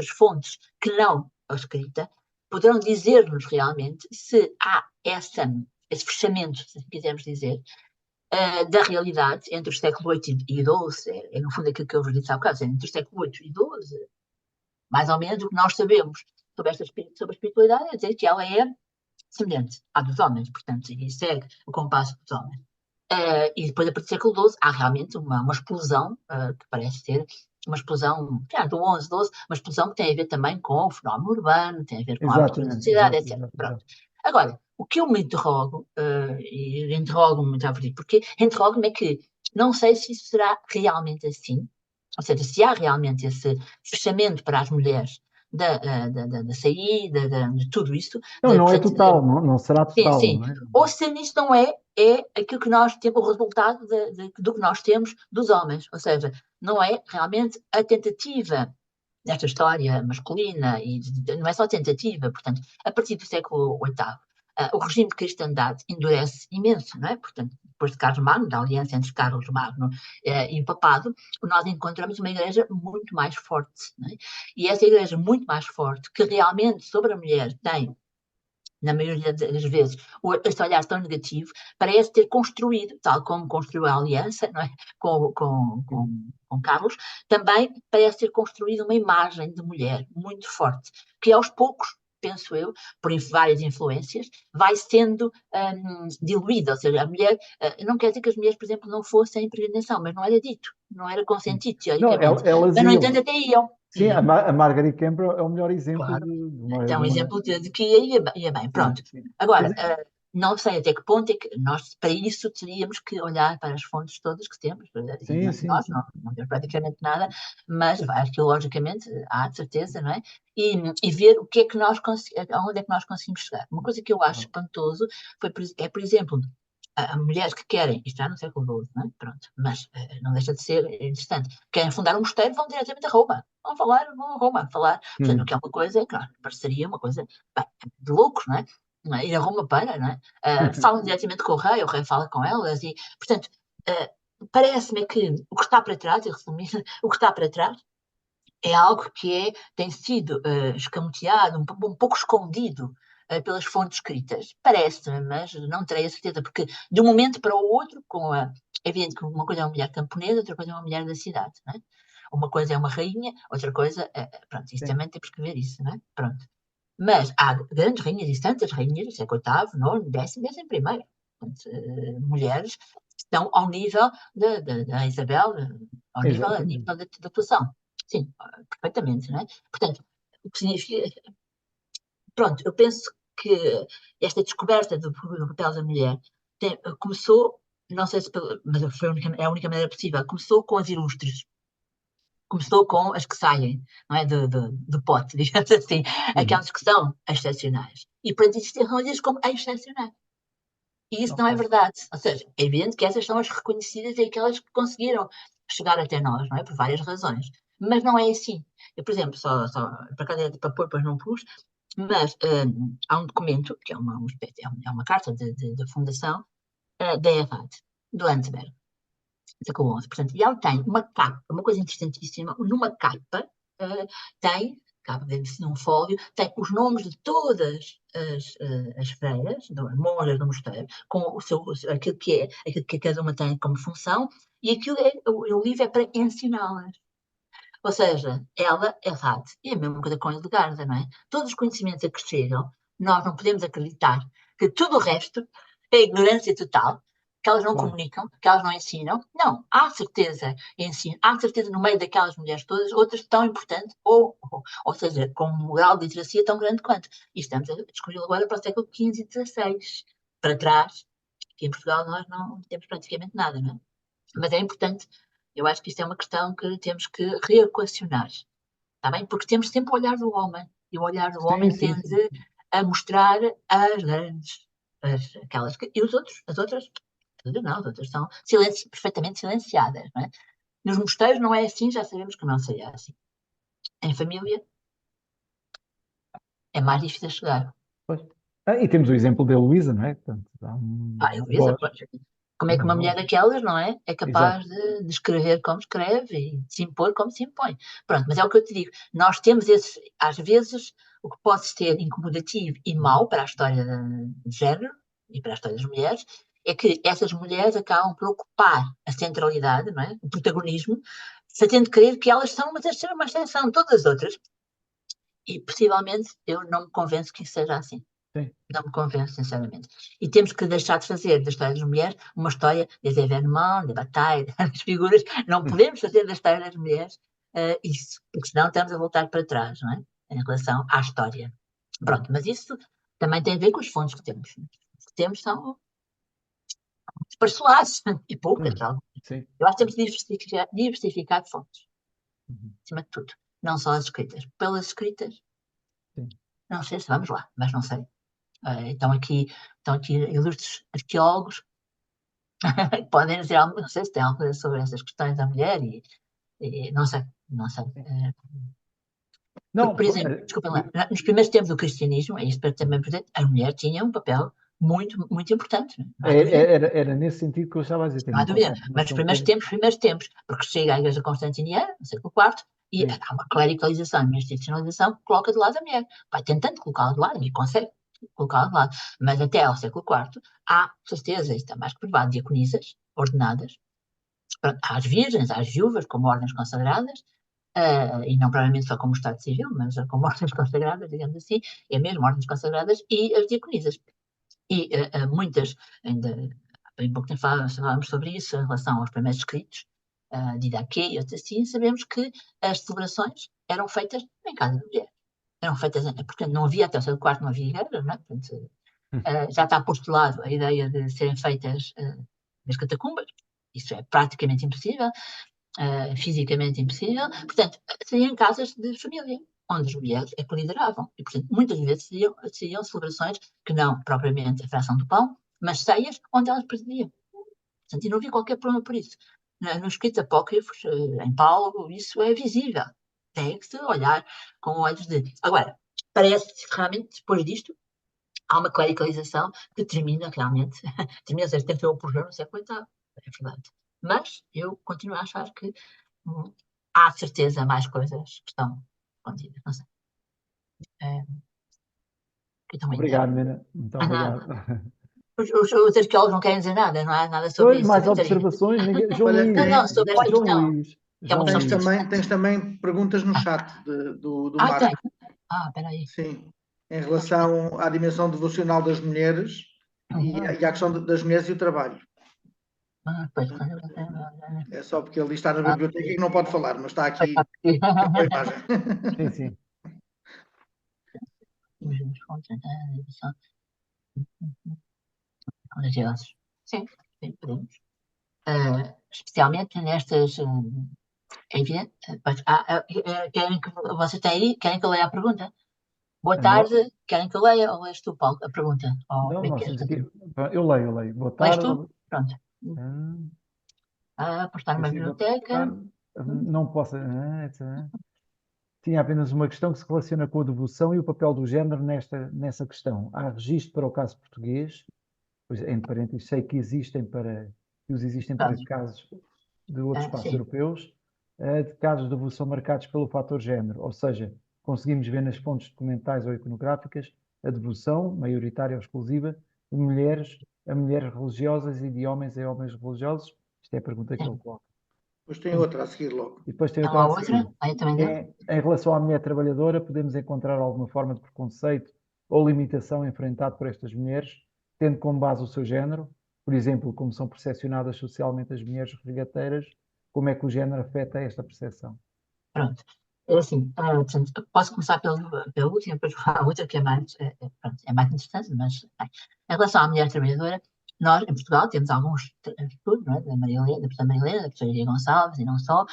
fontes que não a escrita, poderão dizer-nos realmente se há esse fechamento, se quisermos dizer, da realidade entre o século VIII e XII, no fundo aquilo que eu vos disse há bocado, entre o século VIII e XII, mais ou menos o que nós sabemos sobre a espiritualidade é dizer que ela é semelhante à dos homens, portanto, e segue o compasso dos homens. E depois, a partir do século XII, há realmente uma explosão, que parece ser uma explosão, já, do XI, XII, uma explosão que tem a ver também com o fenómeno urbano, tem a ver com a abertura da Exatamente, sociedade, exato, etc. exato, Pronto. exato. Agora, o que eu me interrogo, e interrogo-me muito a partir, porque interrogo-me é que não sei se isso será realmente assim, ou seja, se há realmente esse fechamento para as mulheres da saída, de tudo isso, Não, não é portanto, total, não será sim, total, sim. não é? Ou se nisso não é aquilo que nós temos, o resultado do que nós temos dos homens. Ou seja, não é realmente a tentativa nesta história masculina, e não é só tentativa, portanto, a partir do século VIII, o regime de cristandade endurece imenso, não é? Portanto, depois de Carlos Magno, da aliança entre Carlos Magno e o papado, nós encontramos uma igreja muito mais forte, não é? E essa igreja muito mais forte, que realmente sobre a mulher tem na maioria das vezes, este olhar tão negativo, parece ter construído, tal como construiu a aliança, não é? com Carlos, também parece ter construído uma imagem de mulher muito forte, que aos poucos, penso eu, por várias influências, vai sendo diluída. Ou seja, a mulher, não quer dizer que as mulheres, por exemplo, não fossem impregnação, mas não era dito, não era Sim. consentido, Não, teoricamente. elas Mas, no iam. entanto, até iam. Sim, Iam. A Margaret Campbell é o melhor exemplo Claro. de uma, É de um uma... exemplo de que ia bem. Sim, Pronto. sim. Pois Agora, é. não sei até que ponto é que nós, para isso, teríamos que olhar para as fontes todas que temos, e Sim, sim, nós sim. não temos praticamente nada, mas arqueologicamente há de certeza, não é? E ver o que é que aonde é que nós conseguimos chegar. Uma coisa que eu acho Ah, espantoso por exemplo, a mulheres que querem, isto já no século XII, não é? Pronto, mas não deixa de ser interessante, querem fundar um mosteiro, vão diretamente a Roma. Vão a Roma falar. Portanto, o que é uma coisa, claro, pareceria uma coisa bem, de loucos, não é? Não é? Ir a Roma para, não é? Falam diretamente com o rei fala com elas, e, portanto, parece-me que o que está para trás, eu resumi, o que está para trás é algo que tem sido escamoteado, um pouco escondido pelas fontes escritas. Parece-me, mas não terei a certeza, porque de um momento para o outro, é evidente que uma coisa é uma mulher camponesa, outra coisa é uma mulher da cidade, não é? Uma coisa é uma rainha, outra coisa, pronto, isso sim. também temos que ver isso, não é? Pronto. Mas há grandes rainhas e santas rainhas do século VIII, IX, décimo primeiro. Portanto, mulheres que estão ao nível da Isabel, ao nível Exatamente. da atuação. Sim, perfeitamente, não é? Portanto, o que significa. Pronto, eu penso que esta descoberta do papel da mulher começou, não sei se, mas é a única maneira possível, começou com as ilustres. Começou com as que saem, não é, do pote, digamos assim, Uhum. aquelas que são excepcionais. E para existem religiões como excepcionais. E isso não é Ok. verdade. Ou seja, é evidente que essas são as reconhecidas e aquelas que conseguiram chegar até nós, não é? Por várias razões. Mas não é assim. Eu, por exemplo, para cá para pôr, pois não pus, mas há um documento, que é uma espécie, é uma carta de fundação da ERRAD, do Landsberg, século XI. Portanto, e ela tem uma capa, uma coisa interessantíssima, numa capa, tem, capa dentro de um fólio, tem os nomes de todas as freiras, monjas do mosteiro, com aquilo que cada uma tem como função, e o livro é para ensiná-las. Ou seja, ela é RAD. E é a mesma coisa com a Hildegarda, não é? Todos os conhecimentos a que chegam, nós não podemos acreditar que tudo o resto é ignorância total, que elas não Claro. comunicam, que elas não ensinam. Não, há certeza ensino, há certeza no meio daquelas mulheres todas, outras tão importantes, ou seja, com um grau de literacia tão grande quanto. E estamos a descobrir agora para o século XV e XVI. Para trás, aqui em Portugal nós não temos praticamente nada, não é? Mas é importante, eu acho que isto é uma questão que temos que reequacionar, está bem? Porque temos sempre o olhar do homem, e o olhar do Sim, homem sim, sim. tende a mostrar as grandes, aquelas que, e as outras, não, as outras são perfeitamente silenciadas, não é? Nos mosteiros não é assim, já sabemos que não seria assim. Em família é mais difícil chegar. Pois. E temos o exemplo da Heloísa, não é? Portanto, dá uma Heloísa, voz. pois. Como é que Uma uma mulher voz. daquelas, não é? É Exato. capaz de escrever como escreve e de se impor como se impõe. Pronto, mas é o que eu te digo. Nós temos esses, às vezes, o que pode ser incomodativo e mau para a história de género e para a história das mulheres, é que essas mulheres acabam por ocupar a centralidade, não é? O protagonismo, fazendo crer que elas são uma exceção de todas as outras. E, possivelmente, eu não me convenço que isso seja assim. Sim. Não me convence, sinceramente. E temos que deixar de fazer da história das mulheres uma história des événements, de batalha, das figuras. Não podemos fazer da história das mulheres isso, porque senão estamos a voltar para trás, não é? Em relação à história. Pronto, mas isso também tem a ver com as fontes que temos. As que temos são parceladas e poucas. Hum. Algo. Sim. Eu acho que temos de diversificar de fontes, Uhum. acima de tudo. Não só as escritas. Pelas escritas, Sim. não sei se vamos lá, mas não sei. Estão aqui ilustres arqueólogos podem dizer algo, não sei se tem alguma coisa sobre essas questões da mulher e não sei, não sei. Sim. Não, por exemplo, desculpa lá, nos primeiros tempos do cristianismo, é isso para também presente, a mulher tinha um papel muito, muito importante, não há dúvida. era nesse sentido que eu estava a dizer, tem Não há um dúvida. papel Mas nos fundamental. primeiros tempos, porque chega à Igreja Constantiniana, no século IV, e Sim. há uma clericalização, uma institucionalização que coloca de lado a mulher. Vai tentando colocá-la de lado e consegue colocá-la de lado. Mas até ao século IV há certeza, isto está mais que provado, diaconisas ordenadas, pronto, às virgens, às viúvas, como ordens consagradas, e não provavelmente só como Estado Civil, mas como ordens consagradas, digamos assim, é mesmo ordens consagradas, e as diaconisas. E muitas, ainda há bem pouco tempo falávamos sobre isso, em relação aos primeiros escritos de Didaquê e outros assim, sabemos que as celebrações eram feitas em casa da mulher. Eram feitas, porque não havia, até o século IV não havia igreja, não é? Portanto, já está postulado a ideia de serem feitas nas catacumbas. Isso é praticamente impossível, fisicamente impossível. Portanto, seriam casas de família, onde as mulheres é que lideravam. E, portanto, muitas vezes seriam celebrações que não propriamente a fração do pão, mas ceias onde elas presidiam. Portanto, e não havia qualquer problema por isso. Nos escritos apócrifos, em Paulo, isso é visível. Tem que se olhar com olhos de. Agora, parece que realmente, depois disto, há uma clericalização que termina realmente, termina, ou seja, tem o problema no século VIII, é verdade. Mas eu continuo a achar que há certeza mais coisas que estão escondidas, não sei. Que estão ainda. Obrigado, Nena. Muito Ah, obrigado. nada. Os arqueólogos não querem dizer nada, não há nada sobre Pois, isso. mais observações. João Olha, Luís. Não, não, sobre esta João questão, Luís. que é uma João questão tens Luís. muito também, interessante. tens também perguntas no chat do Tem. Marco. Espera aí. Sim, em relação à dimensão devocional das mulheres e à questão das mulheres e o trabalho. Pois, É só porque ele está na biblioteca e não pode falar, mas está aqui com a imagem. Sim, sim. Sim, sim, podemos. Especialmente nestas. É evidente. Querem que você tem aí? Querem que eu leia a pergunta? Boa Não, tarde. Querem que eu leia ou lês tu, Paulo, a pergunta? Ou não, como é que nós queres temos fazer? aqui. Eu leio. Boa Lês tarde. tu? Pronto. Hum, Postar numa Esqueci de biblioteca. apertar. Não posso. Tinha apenas uma questão que se relaciona com a devolução e o papel do género nessa questão. Há registro para o caso português, pois, entre parênteses, sei que os existem para Pronto. casos de outros espaços Sim. europeus, de casos de devolução marcados pelo fator género, ou seja, conseguimos ver nas fontes documentais ou iconográficas a devolução, maioritária ou exclusiva, de mulheres a mulheres religiosas e de homens a homens religiosos. Isto é a pergunta que ele Sim. coloca. Depois tem Sim. outra a seguir logo. E depois tem Não outra há a outra? seguir. Aí também não. Em relação à mulher trabalhadora, podemos encontrar alguma forma de preconceito ou limitação enfrentado por estas mulheres, tendo como base o seu género, por exemplo, como são percepcionadas socialmente as mulheres regateiras, como é que o género afeta esta percepção? Pronto. É assim, portanto, posso começar pelo último, depois vou à outra, que é mais, pronto, é mais interessante, mas bem. Em relação à mulher trabalhadora, nós, em Portugal, temos alguns estudos, não é, da Maria Helena, da professora Maria Helena, da professora Iria Gonçalves, e não só,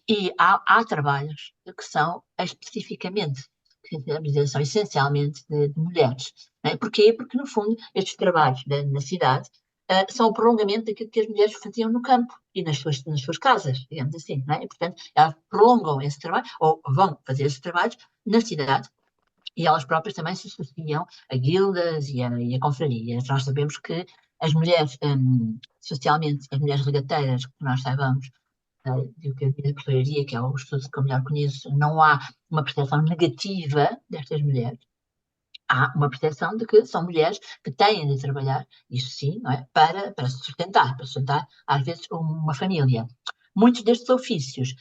e há trabalhos que são especificamente, que devemos dizer, são essencialmente de mulheres. Não é? Porquê? Porque, no fundo, estes trabalhos na cidade são o prolongamento daquilo que as mulheres faziam no campo e nas suas casas, digamos assim. Não é? E, portanto, elas prolongam esse trabalho, ou vão fazer esses trabalhos na cidade, e elas próprias também se associam a guildas e a confrarias. Nós sabemos que as mulheres, socialmente, as mulheres regateiras, que nós saibamos, de o que eu diria da pastelaria, que é o estudo que eu melhor conheço, não há uma percepção negativa destas mulheres. Há uma percepção de que são mulheres que têm de trabalhar, isso sim, não é? Para sustentar, às vezes, uma família. Muitos destes ofícios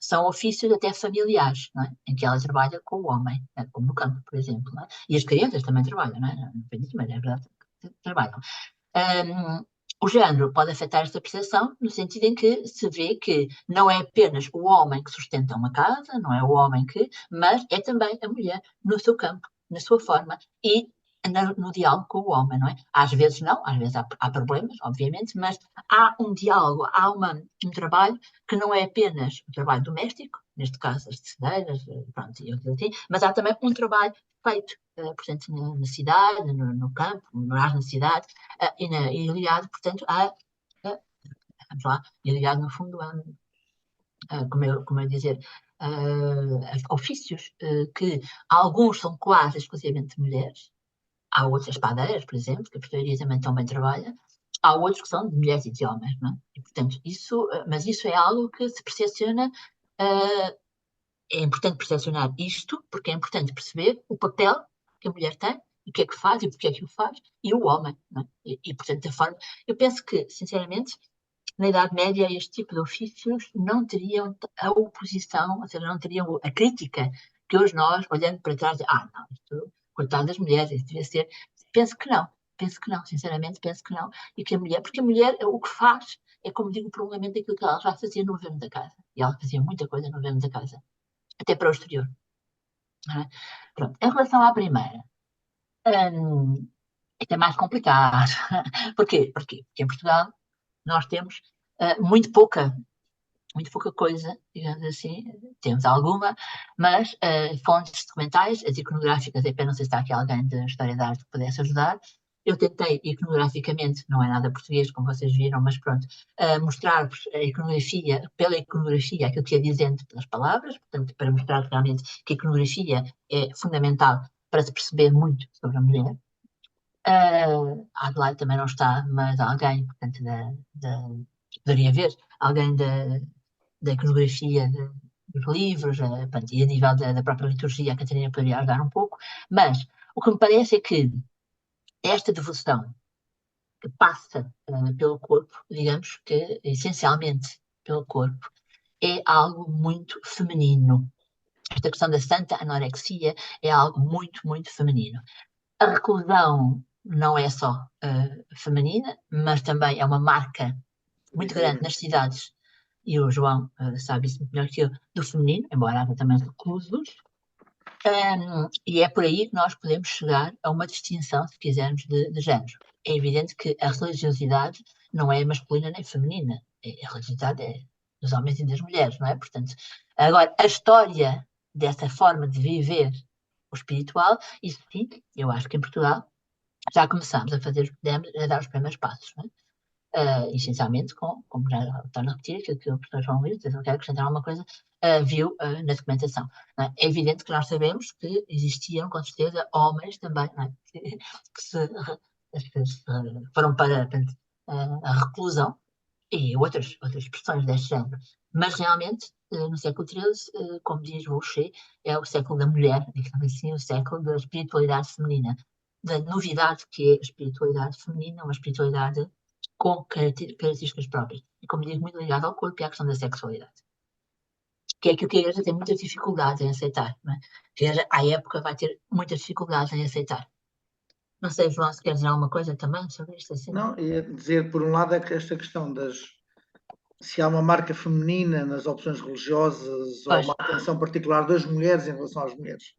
são ofícios até familiares, não é? Em que ela trabalha com o homem, como no campo, por exemplo. Não é? E as crianças também trabalham, não é? Não foi isso, mas é verdade que trabalham. Um, o género pode afetar esta percepção no sentido em que se vê que não é apenas o homem que sustenta uma casa, não é o homem que, mas é também a mulher no seu campo, na sua forma e no diálogo com o homem, não é? Às vezes não, às vezes há problemas, obviamente, mas há um diálogo, há um trabalho que não é apenas o trabalho doméstico, neste caso as tecedeiras, pronto, e outros assim, mas há também um trabalho feito, portanto, na cidade, no campo, morar na cidade, e ligado, portanto, vamos lá, e ligado no fundo como eu dizer, ofícios que alguns são quase exclusivamente de mulheres. Há outras padeiras, por exemplo, que a pastelaria também tão bem trabalha. Há outros que são de mulheres e de homens, não é? E, portanto, mas isso é algo que se percepciona. É importante percepcionar isto, porque é importante perceber o papel que a mulher tem, o que é que faz e porque é que o faz, e o homem, não é? Portanto, a forma. Eu penso que, sinceramente, na Idade Média, este tipo de ofícios não teriam a oposição, ou seja, não teriam a crítica que hoje nós, olhando para trás, não, isto, coitado das mulheres, isto devia ser. Penso que não, sinceramente, penso que não. E que a mulher, porque a mulher, o que faz, é como digo, prolongamento daquilo que ela já fazia no governo da casa. E ela fazia muita coisa no governo da casa, até para o exterior. Não é? Pronto. Em relação à primeira, é mais complicado. Porquê? Porque em Portugal nós temos muito pouca coisa, digamos assim, temos alguma, mas fontes documentais, as iconográficas, não sei se está aqui alguém da História da Arte que pudesse ajudar. Eu tentei iconograficamente, não é nada português, como vocês viram, mas pronto, mostrar-vos a iconografia, pela iconografia, aquilo que é dizendo pelas palavras, portanto, para mostrar realmente que a iconografia é fundamental para se perceber muito sobre a mulher. A Adelaide também não está, mas alguém, portanto, poderia haver alguém da iconografia dos livros, portanto, e a nível da própria liturgia, a Catarina poderia ajudar um pouco, mas o que me parece é que esta devoção que passa pelo corpo, digamos que essencialmente pelo corpo, é algo muito feminino. Esta questão da santa anorexia é algo muito, muito feminino. A reclusão não é só feminina, mas também é uma marca muito grande nas cidades, e o João sabe isso muito melhor que eu, do feminino, embora haja também reclusos, e é por aí que nós podemos chegar a uma distinção, se quisermos, de género. É evidente que a religiosidade não é masculina nem feminina, a religiosidade é dos homens e das mulheres, não é? Portanto, agora, a história dessa forma de viver o espiritual, isso sim, eu acho que em Portugal já começamos a a dar os primeiros passos, não é? Essencialmente, como já torno a repetir, aquilo que o professor João Luís, se eu quero acrescentar alguma coisa, viu na documentação. Não é? É evidente que nós sabemos que existiam, com certeza, homens também, não é? Que foram para portanto, a reclusão e outras expressões deste género. Mas realmente, no século XIII, como diz Boucher, é o século da mulher, digamos assim, o século da espiritualidade feminina, da novidade que é a espiritualidade feminina, uma espiritualidade com características próprias. E, como digo, muito ligado ao corpo e à questão da sexualidade. Que é aquilo que a Igreja tem muitas dificuldades em aceitar. Não é? A Igreja, à época, vai ter muitas dificuldades em aceitar. Não sei, João, se quer dizer alguma coisa também sobre isto? Assim? Não, ia dizer, por um lado, é que esta questão se há uma marca feminina nas opções religiosas ou Pois. uma atenção particular das mulheres em relação às mulheres.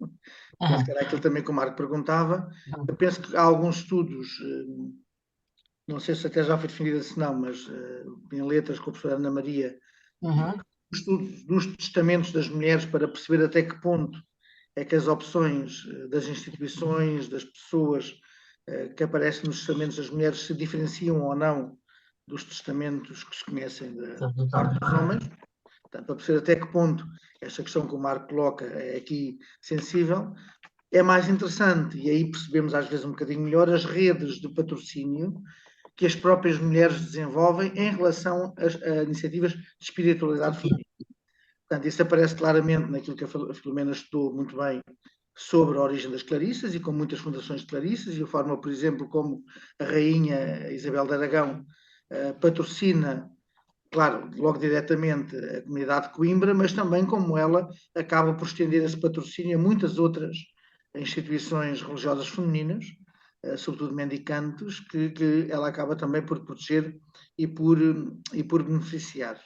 Penso que era aquilo também que o Marco perguntava. Eu penso que há alguns estudos, não sei se até já foi definido se não, mas em letras com a professora Ana Maria, estudos dos testamentos das mulheres para perceber até que ponto é que as opções das instituições, das pessoas que aparecem nos testamentos das mulheres se diferenciam ou não dos testamentos que se conhecem da parte dos homens. Portanto, para perceber até que ponto esta questão que o Marco coloca é aqui sensível, é mais interessante, e aí percebemos às vezes um bocadinho melhor as redes de patrocínio que as próprias mulheres desenvolvem em relação a iniciativas de espiritualidade feminina. Portanto, isso aparece claramente naquilo que a Filomena estudou muito bem sobre a origem das Clarissas e com muitas fundações de Clarissas e a forma, por exemplo, como a rainha Isabel de Aragão patrocina, claro, logo diretamente a comunidade de Coimbra, mas também como ela acaba por estender esse patrocínio a muitas outras instituições religiosas femininas, sobretudo mendicantes, que ela acaba também por proteger e por beneficiar.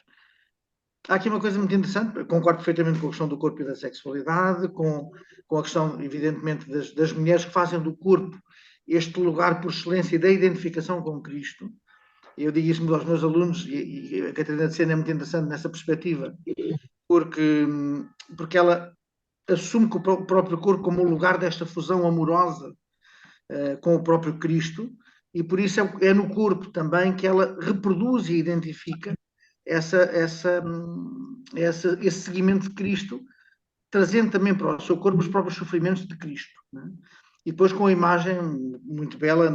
Há aqui uma coisa muito interessante, concordo perfeitamente com a questão do corpo e da sexualidade, com a questão, evidentemente, das mulheres que fazem do corpo este lugar por excelência da identificação com Cristo. Eu digo isto aos meus alunos, e a Catarina de Sena é muito interessante nessa perspectiva, porque ela assume que o próprio corpo como o lugar desta fusão amorosa com o próprio Cristo, e por isso é no corpo também que ela reproduz e identifica esse seguimento de Cristo, trazendo também para o seu corpo os próprios sofrimentos de Cristo, né? E depois com a imagem muito bela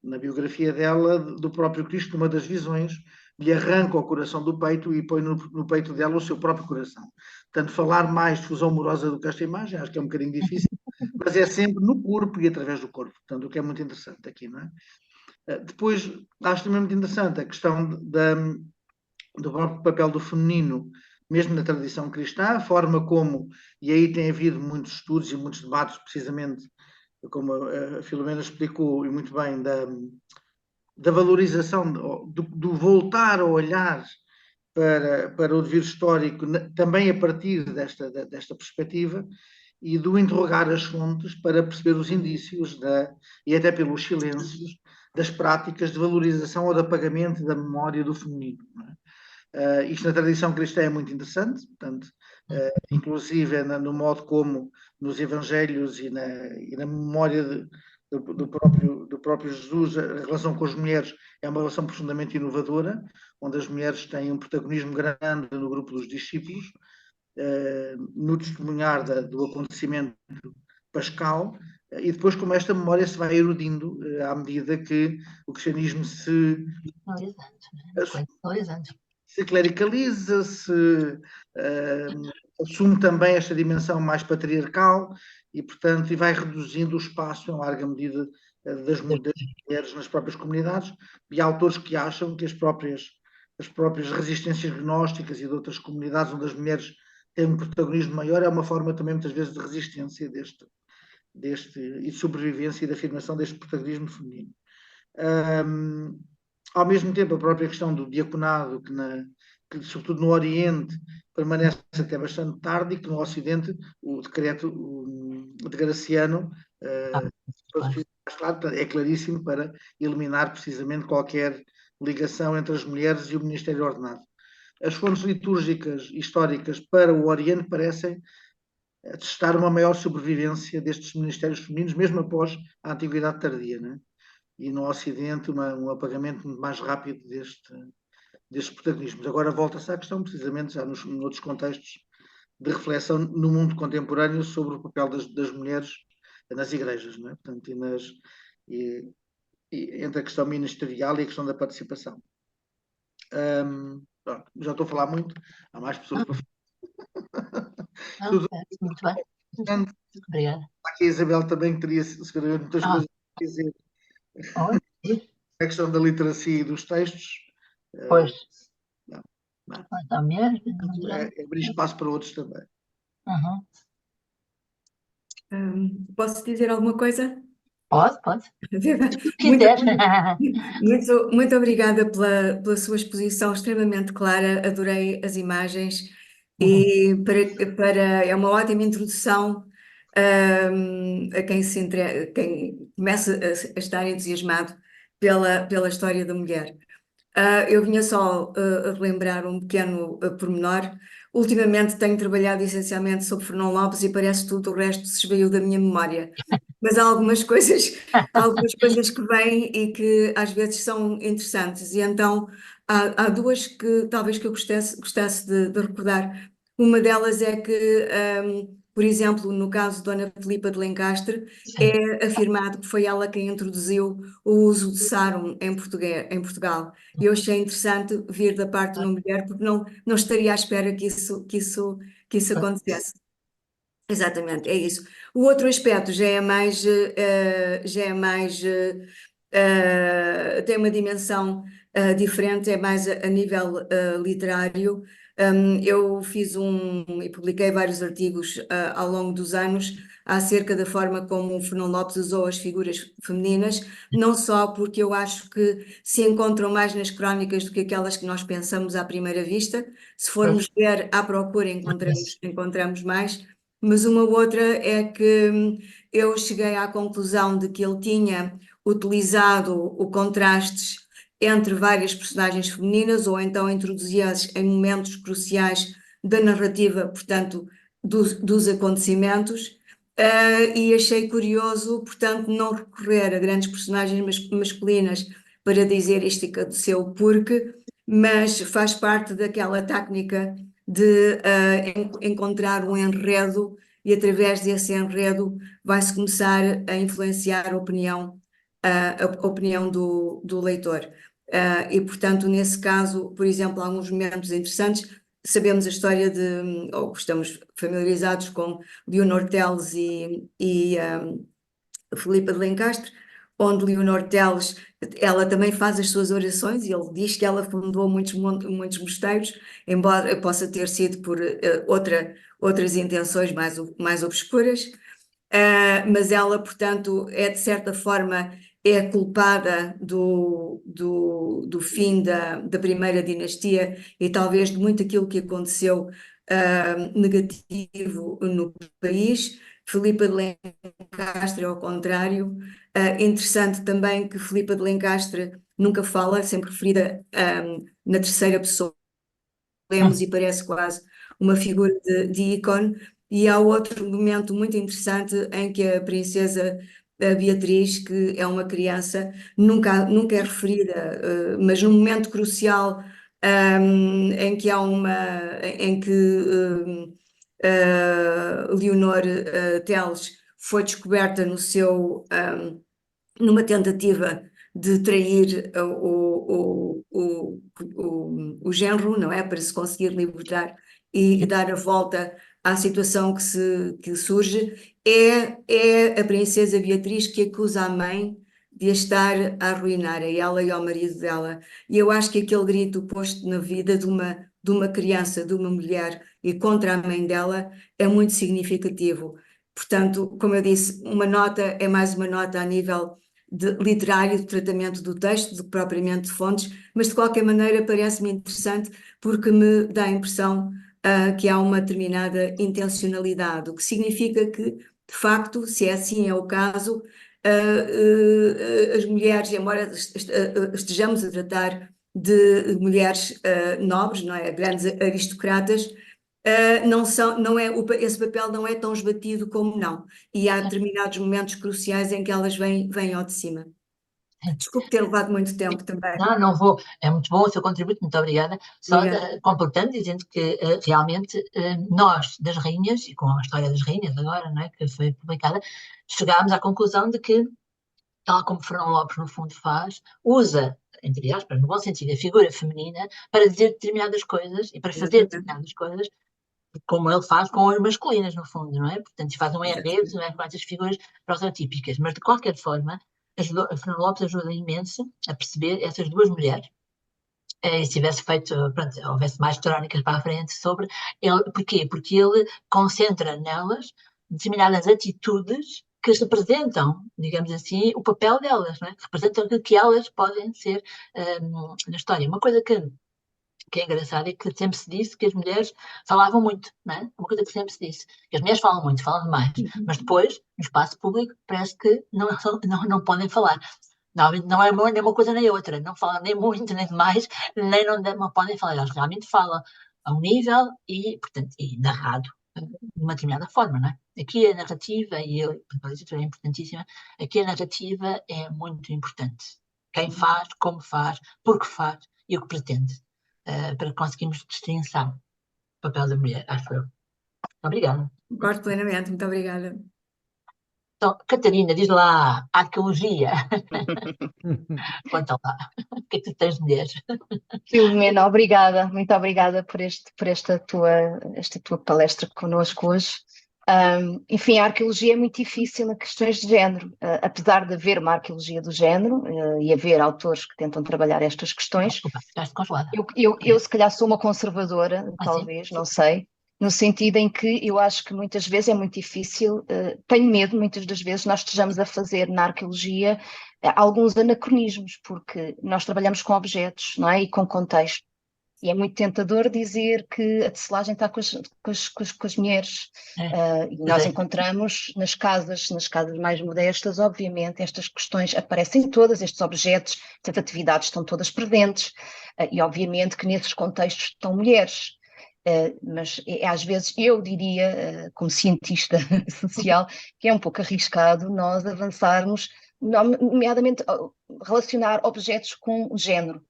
na biografia dela, do próprio Cristo, numa das visões, lhe arranca o coração do peito e põe no peito dela o seu próprio coração. Portanto, falar mais de fusão amorosa do que esta imagem, acho que é um bocadinho difícil, mas é sempre no corpo e através do corpo. Portanto, o que é muito interessante aqui, não é? Depois, acho também muito interessante a questão do próprio papel do feminino, mesmo na tradição cristã, a forma como, e aí tem havido muitos estudos e muitos debates, precisamente, como a Filomena explicou, e muito bem, da valorização, do voltar a olhar para o dever histórico, também a partir desta perspectiva, e do interrogar as fontes para perceber os indícios, e até pelos silêncios, das práticas de valorização ou de apagamento da memória do feminino. Não é? Isto na tradição cristã é muito interessante, portanto, inclusive no modo como nos Evangelhos e na memória do próprio Jesus, a relação com as mulheres é uma relação profundamente inovadora, onde as mulheres têm um protagonismo grande no grupo dos discípulos, no testemunhar do acontecimento pascal, e depois como esta memória se vai erudindo à medida que o cristianismo se clericaliza, assume também esta dimensão mais patriarcal e, portanto, vai reduzindo o espaço em larga medida das mulheres nas próprias comunidades, e há autores que acham que as próprias resistências gnósticas e de outras comunidades onde as mulheres têm um protagonismo maior é uma forma também muitas vezes de resistência e de sobrevivência e de afirmação deste protagonismo feminino. Ao mesmo tempo, a própria questão do diaconado, que sobretudo no Oriente permanece até bastante tarde, e que no Ocidente o decreto de Graciano é claríssimo para eliminar precisamente qualquer ligação entre as mulheres e o ministério ordenado. As fontes litúrgicas históricas para o Oriente parecem atestar uma maior sobrevivência destes ministérios femininos, mesmo após a Antiguidade Tardia, né? E no Ocidente um apagamento muito mais rápido destes protagonismos. Agora volta-se à questão, precisamente já noutros contextos de reflexão no mundo contemporâneo sobre o papel das mulheres nas igrejas, não é? Portanto, entre a questão ministerial e a questão da participação. Já estou a falar muito, há mais pessoas para falar. Muito bem. Obrigada. Aqui a Isabel também teria seguramente muitas coisas a dizer. A questão da literacia e dos textos. Pois. Abrir espaço para outros também. Posso dizer alguma coisa? Pode. Muito obrigada pela sua exposição extremamente clara, adorei as imagens e é uma ótima introdução a quem começa a estar entusiasmado pela história da mulher. Eu vinha só a relembrar um pequeno pormenor. Ultimamente tenho trabalhado essencialmente sobre Fernão Lopes e parece que tudo o resto se esvaiu da minha memória. Mas há algumas coisas que vêm e que às vezes são interessantes. E então há duas que talvez que eu gostasse de recordar. Uma delas é que, por exemplo, no caso de Dona Filipa de Lencastre, é afirmado que foi ela quem introduziu o uso de sarum em Portugal. E eu achei interessante vir da parte de uma mulher, porque não estaria à espera que isso acontecesse. Exatamente, é isso. O outro aspecto tem uma dimensão diferente, é mais a nível literário. Eu fiz e publiquei vários artigos ao longo dos anos acerca da forma como o Fernão Lopes usou as figuras femininas, não só porque eu acho que se encontram mais nas crónicas do que aquelas que nós pensamos à primeira vista. Se formos ver à procura, encontramos mais. Mas uma outra é que eu cheguei à conclusão de que ele tinha utilizado o contrastes entre várias personagens femininas, ou então introduzia-as em momentos cruciais da narrativa, portanto, dos acontecimentos, e achei curioso, portanto, não recorrer a grandes personagens masculinas para dizer isto que aconteceu, porque mas faz parte daquela técnica de encontrar um enredo e através desse enredo vai-se começar a influenciar a opinião do leitor. E, portanto, nesse caso, por exemplo, há alguns momentos interessantes. Sabemos a história ou estamos familiarizados com Leonor Teles e Filipa de Lencastre, onde Leonor Teles, ela também faz as suas orações e ele diz que ela fundou muitos mosteiros, embora possa ter sido por outras intenções mais obscuras. Mas ela, portanto, de certa forma, é culpada do fim da primeira dinastia e talvez de muito aquilo que aconteceu negativo no país. Filipa de Lencastre, ao contrário. Interessante também que Filipa de Lencastre nunca fala, sempre referida na terceira pessoa, lemos e parece quase uma figura de ícone. E há outro momento muito interessante em que a princesa Beatriz, que é uma criança, nunca é referida, mas num momento crucial em que Leonor Teles foi descoberta numa tentativa de trair o genro, não é? Para se conseguir libertar e dar a volta à situação que surge. É a princesa Beatriz que acusa a mãe de a estar a arruinar, a ela e ao marido dela. E eu acho que aquele grito posto na vida de uma criança, de uma mulher e contra a mãe dela é muito significativo. Portanto, como eu disse, uma nota é mais uma nota a nível literário, de tratamento do texto, do que propriamente de fontes, mas de qualquer maneira parece-me interessante porque me dá a impressão que há uma determinada intencionalidade, o que significa que, de facto, se é assim é o caso, as mulheres, embora estejamos a tratar de mulheres nobres, não é? Grandes aristocratas, esse papel não é tão esbatido como não. E há determinados momentos cruciais em que elas vêm ao de cima. Desculpe ter levado muito tempo também. Não vou. É muito bom o seu contributo, muito obrigada. Só Obrigada. completando, dizendo que realmente nós, das rainhas, e com a história das rainhas agora, não é, que foi publicada, chegámos à conclusão de que, tal como Fernão Lopes no fundo faz, usa, entre aspas, no bom sentido, a figura feminina para dizer determinadas coisas e para fazer determinadas coisas, como ele faz com as masculinas, no fundo, não é? Portanto, faz um enredo, não é, com essas figuras prototípicas. Mas, de qualquer forma, a Fernando Lopes ajuda imenso a perceber essas duas mulheres. E se tivesse feito, pronto, houvesse mais crónicas para a frente sobre ele. Porquê? Porque ele concentra nelas determinadas atitudes que representam, digamos assim, o papel delas, não é? Que representam aquilo que elas podem ser na história. Uma coisa que é engraçado é que sempre se disse que as mulheres falavam muito, não é? Uma coisa que sempre se disse, que as mulheres falam muito, falam demais, mas depois, no espaço público, parece que não podem falar. Não é nem uma coisa nem outra, não falam nem muito, nem demais, nem não podem falar, elas realmente falam a um nível e, portanto, e narrado de uma determinada forma, não é? Aqui a narrativa, e a literatura é importantíssima, aqui a narrativa é muito importante. Quem faz, como faz, por que faz e o que pretende, para conseguirmos destrinçar o papel da mulher, acho eu. Obrigada. Concordo plenamente, muito obrigada. Então, Catarina, diz lá, arqueologia. Conta lá, o que é que tu tens de mulheres? Filomena, obrigada, muito obrigada por esta tua palestra connosco hoje. Enfim, a arqueologia é muito difícil na questões de género, apesar de haver uma arqueologia do género e haver autores que tentam trabalhar estas questões. Desculpa, estás congelada. Eu se calhar sou uma conservadora, talvez, sim? não sei, no sentido em que eu acho que muitas vezes é muito difícil, tenho medo, muitas das vezes nós estejamos a fazer na arqueologia alguns anacronismos, porque nós trabalhamos com objetos, não é? E com contexto. E é muito tentador dizer que a tecelagem está com as mulheres. E nós encontramos nas casas mais modestas, obviamente, estas questões aparecem todas, estes objetos, estas atividades estão todas presentes, e obviamente que nesses contextos estão mulheres. Mas às vezes eu diria, como cientista social, que é um pouco arriscado nós avançarmos, nomeadamente relacionar objetos com género.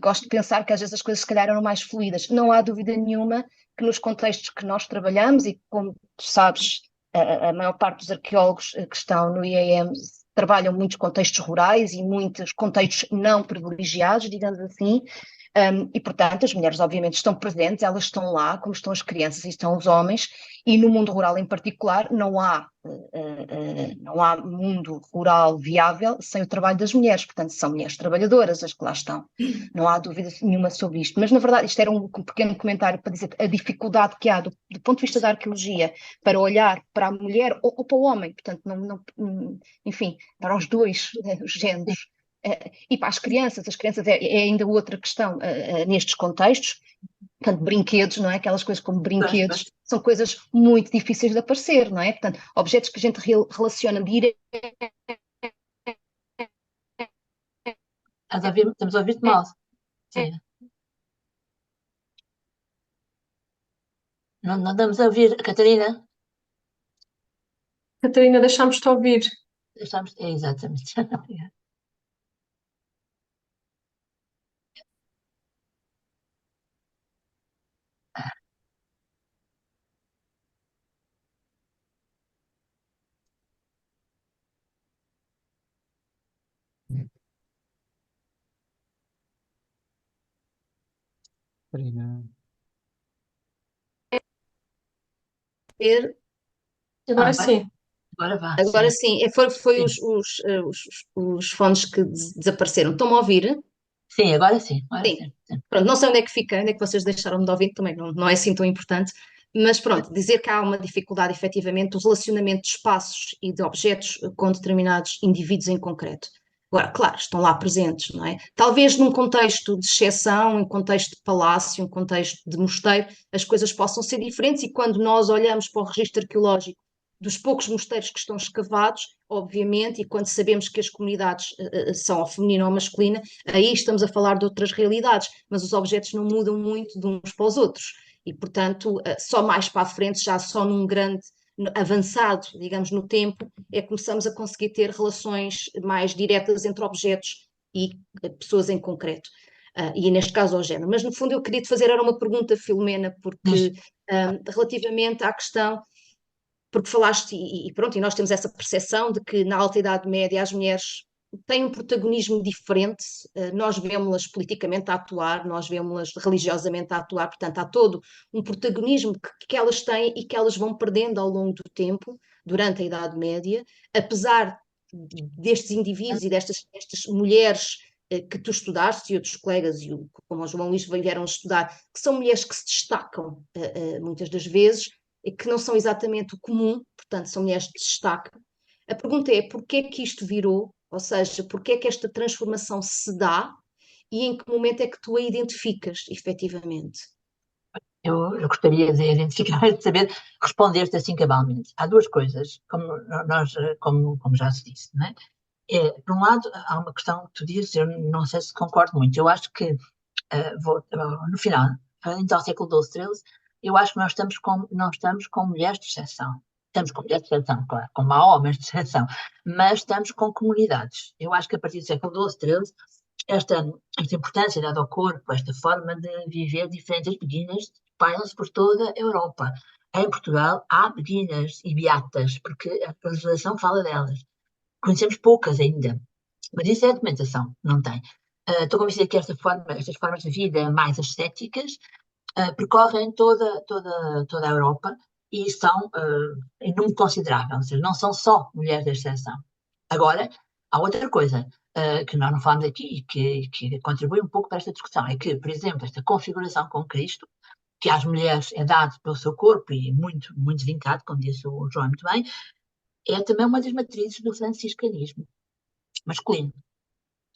Gosto de pensar que às vezes as coisas se calhar eram mais fluídas. Não há dúvida nenhuma que nos contextos que nós trabalhamos, e como tu sabes, a maior parte dos arqueólogos que estão no IAM trabalham muitos contextos rurais e muitos contextos não privilegiados, digamos assim, e portanto as mulheres obviamente estão presentes, elas estão lá, como estão as crianças e estão os homens, e no mundo rural em particular não há mundo rural viável sem o trabalho das mulheres, portanto são mulheres trabalhadoras as que lá estão, não há dúvida nenhuma sobre isto, mas na verdade isto era um pequeno comentário para dizer a dificuldade que há do ponto de vista da arqueologia para olhar para a mulher ou para o homem, portanto enfim, para os dois os géneros, e para as crianças é ainda outra questão nestes contextos. Portanto, brinquedos, não é? Aquelas coisas como brinquedos são coisas muito difíceis de aparecer, não é? Portanto, objetos que a gente relaciona direto. Estamos a ouvir-te mal. Sim. Não estamos a ouvir, Catarina? Catarina, deixámos-te ouvir. Exatamente. Catarina. Agora sim. Agora vá. Agora sim, foi os fones que desapareceram. Estão-me a ouvir? Sim, agora sim. Sim. Pronto, não sei onde é que fica, onde é que vocês deixaram de ouvir, também não é assim tão importante, mas pronto, dizer que há uma dificuldade efetivamente do relacionamento de espaços e de objetos com determinados indivíduos em concreto. Agora, claro, estão lá presentes, não é? Talvez num contexto de exceção, em contexto de palácio, em contexto de mosteiro, as coisas possam ser diferentes, e quando nós olhamos para o registro arqueológico dos poucos mosteiros que estão escavados, obviamente, e quando sabemos que as comunidades são ao feminino ou masculina, aí estamos a falar de outras realidades, mas os objetos não mudam muito de uns para os outros, e portanto, só mais para a frente, já só num grande avançado, digamos, no tempo, é que começamos a conseguir ter relações mais diretas entre objetos e pessoas em concreto. E neste caso ao género. Mas no fundo eu queria te fazer era uma pergunta, Filomena, porque relativamente à questão, porque falaste, e pronto, e nós temos essa percepção de que na Alta Idade Média as mulheres têm um protagonismo diferente, nós vemos-las politicamente a atuar, nós vemos-las religiosamente a atuar, portanto há todo um protagonismo que elas têm e que elas vão perdendo ao longo do tempo, durante a Idade Média, apesar destes indivíduos e destas mulheres que tu estudaste e outros colegas, como o João Luís vieram estudar, que são mulheres que se destacam muitas das vezes, e que não são exatamente o comum, portanto são mulheres de destaque. A pergunta é porquê é que isto virou, ou seja, porquê é que esta transformação se dá e em que momento é que tu a identificas, efetivamente? Eu gostaria de identificar, de saber responder-te assim cabalmente. Há duas coisas, como já se disse, não é? Por um lado, há uma questão que tu dizes, eu não sei se concordo muito. Eu acho que, no final, ainda ao século XII, XIII, eu acho que não estamos com mulheres de exceção. Estamos com mulheres de exceção, claro, como há homens de exceção, mas estamos com comunidades. Eu acho que a partir do século XII, XIII, esta importância dada ao corpo, esta forma de viver diferentes beguinas, espalham-se por toda a Europa. Em Portugal há beguinas e beatas, porque a legislação fala delas. Conhecemos poucas ainda, mas isso é a documentação, não tem. Estou convencida que estas formas de vida mais ascéticas percorrem toda a Europa e são em número considerável, ou seja, não são só mulheres de exceção. Agora, há outra coisa que nós não falamos aqui e que contribui um pouco para esta discussão, é que, por exemplo, esta configuração com Cristo, que às mulheres é dado pelo seu corpo e muito, muito vincado, como disse o João muito bem, é também uma das matrizes do franciscanismo masculino.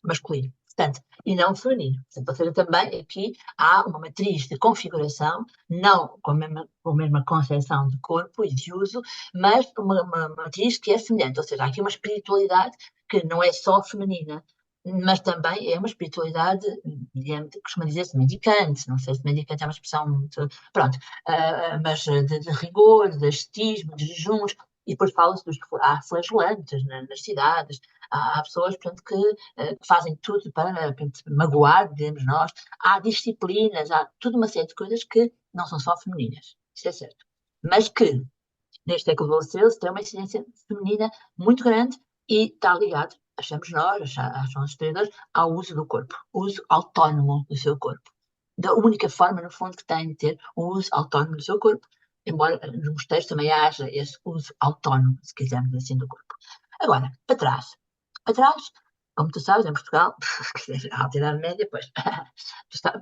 Portanto, e não feminino. Portanto, ou seja, também aqui há uma matriz de configuração, não com a mesma concepção de corpo e de uso, mas uma matriz que é semelhante. Ou seja, há aqui uma espiritualidade que não é só feminina, mas também é uma espiritualidade, digamos, costuma dizer-se mendicante, não sei se mendicante é uma expressão muito, pronto, mas de rigor, de ascetismo, de jejuns, E depois fala-se há flagelantes nas cidades, há pessoas, portanto, que fazem tudo para, portanto, magoar, dizemos nós. Há disciplinas, há toda uma série de coisas que não são só femininas, isso é certo. Mas que, neste século XIII, tem uma incidência feminina muito grande e está ligado, achamos nós, acham os historiadores, ao uso do corpo, o uso autónomo do seu corpo. Da única forma, no fundo, que tem de ter um uso autónomo do seu corpo, embora nos mosteiros também haja esse uso autónomo, se quisermos assim, do corpo. Agora, para trás. Para trás, como tu sabes, em Portugal, a alta Idade Média,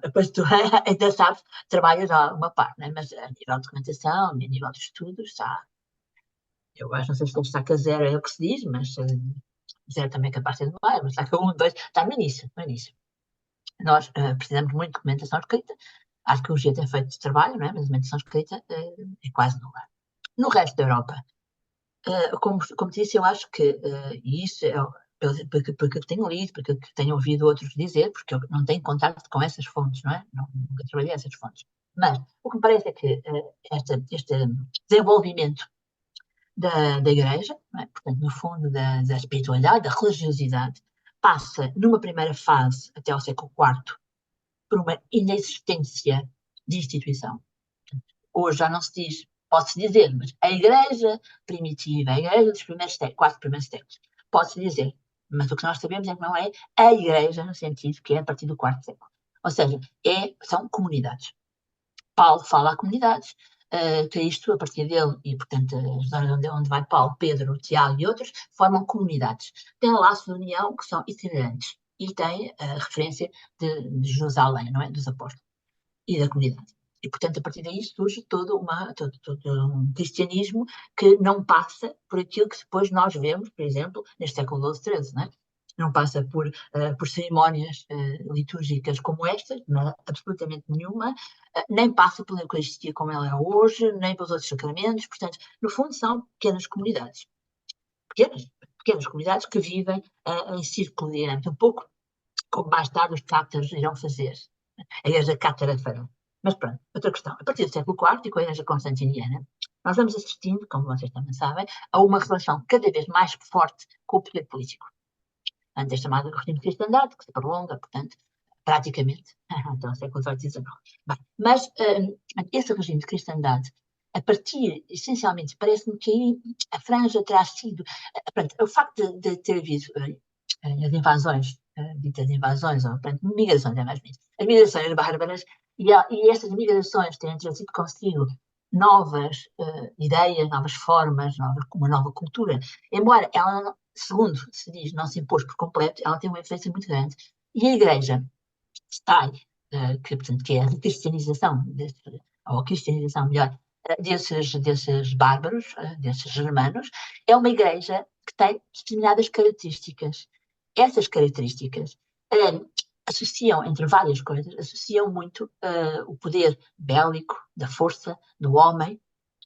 depois tu ainda sabes, trabalhas uma parte, né? Mas a nível de documentação, a nível de estudos, eu acho, não sei se está a zero, é o que se diz, mas zero também é capaz de ser demais, mas está com 1, 2, está no início, no início. Nós precisamos muito de documentação escrita, a arqueologia tem feito esse trabalho, não é? Mas a documentação escrita é quase nula. No resto da Europa, como disse, eu acho que, e isso é porque eu tenho lido, porque eu tenho ouvido outros dizer, porque eu não tenho contato com essas fontes, não é? Nunca trabalhei essas fontes. Mas o que me parece é que este desenvolvimento da Igreja, não é? Portanto, no fundo, da espiritualidade, da religiosidade, passa numa primeira fase, até ao século IV, por uma inexistência de instituição. Hoje já não se diz, pode-se dizer, mas a Igreja primitiva, a Igreja dos primeiros séculos, 4 primeiros séculos, pode-se dizer, mas o que nós sabemos é que não é a Igreja no sentido que é a partir do 4º século. Ou seja, são comunidades. Paulo fala a comunidades, que isto, a partir dele, e portanto as zonas onde vai Paulo, Pedro, Tiago e outros, formam comunidades. Tem laços de união que são itinerantes e tem a referência de Jerusalém, não é? Dos apóstolos e da comunidade. E, portanto, a partir daí surge todo um cristianismo que não passa por aquilo que depois nós vemos, por exemplo, neste século XII, XIII, não é? Não passa por cerimónias litúrgicas como estas, não, absolutamente nenhuma, nem passa pela Eucaristia como ela é hoje, nem pelos outros sacramentos. Portanto, no fundo, são pequenas comunidades. Pequenas comunidades que vivem em círculo dinâmico, um pouco como mais tarde os cátaros irão fazer. A Igreja Cátara fará. Mas pronto, outra questão. A partir do século IV e com a Igreja Constantiniana, nós vamos assistindo, como vocês também sabem, a uma relação cada vez mais forte com o poder político. Antes chamado regime de cristandade, que se prolonga, portanto, praticamente, até o século XVIII e XIX. Mas esse regime de cristandade, a partir, essencialmente, parece-me que aí a franja terá sido... Pronto, o facto de ter havido as invasões, ditas invasões, ou portanto, migrações, é mais mesmo. As migrações bárbaras, e estas migrações têm trazido consigo novas ideias, novas formas, uma nova cultura. Embora ela, segundo se diz, não se impôs por completo, ela tem uma influência muito grande. E a Igreja está, que é a cristianização, ou a cristianização melhor, desses bárbaros, desses germanos, é uma Igreja que tem determinadas características. Essas características associam, entre várias coisas, associam muito o poder bélico, da força, do homem,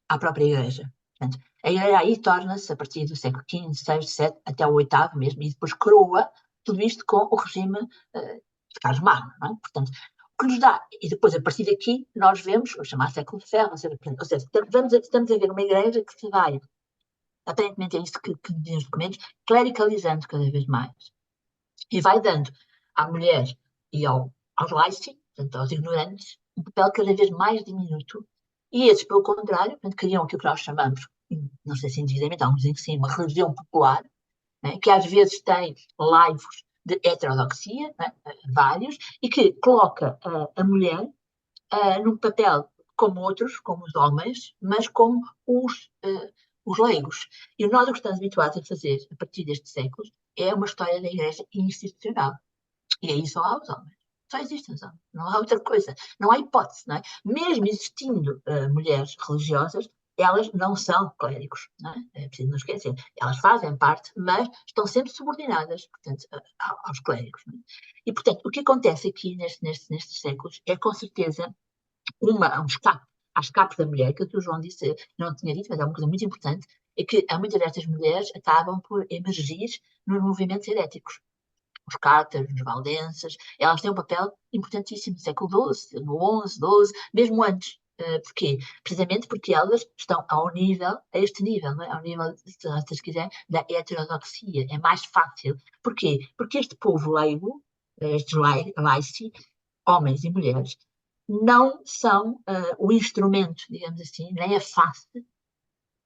à própria Igreja. Portanto, a Igreja aí torna-se, a partir do século V, VI, VII, até o VIII mesmo, e depois coroa tudo isto com o regime de Carlos Magno, não é? Portanto, o que nos dá, e depois a partir daqui nós vemos o chamado século de ferro, ou seja, estamos a ver uma Igreja que se vai, aparentemente é isto que dizem os documentos, clericalizando cada vez mais, e vai dando à mulher e aos laici, portanto aos ignorantes, um papel cada vez mais diminuto, e esses, pelo contrário, criam aquilo que nós chamamos, não sei se indevidamente, alguns dizem que sim, uma religião popular, né, que às vezes tem laivos de heterodoxia, né, vários, e que coloca a mulher num papel como outros, como os homens, mas como os leigos. E nós o que estamos habituados a fazer, a partir destes séculos, é uma história da Igreja institucional. E aí só há os homens. Só existem os homens. Não há outra coisa. Não há hipótese, não é? Mesmo existindo mulheres religiosas, elas não são clérigos, não é? É preciso não esquecer. Elas fazem parte, mas estão sempre subordinadas, portanto, aos clérigos. Não é? E, portanto, o que acontece aqui nestes séculos é, com certeza, um escape às capes da mulher, que o João disse, não tinha dito, mas é uma coisa muito importante, é que muitas destas mulheres acabam por emergir nos movimentos heréticos. Os cátaros, os valdenses, elas têm um papel importantíssimo no século XII, no XI, XII, mesmo antes. Porquê? Precisamente porque elas estão a este nível, não é? Ao nível, se vocês quiserem, da heterodoxia. É mais fácil. Porquê? Porque este povo leigo, estes laici, homens e mulheres, não são o instrumento, digamos assim, nem a face,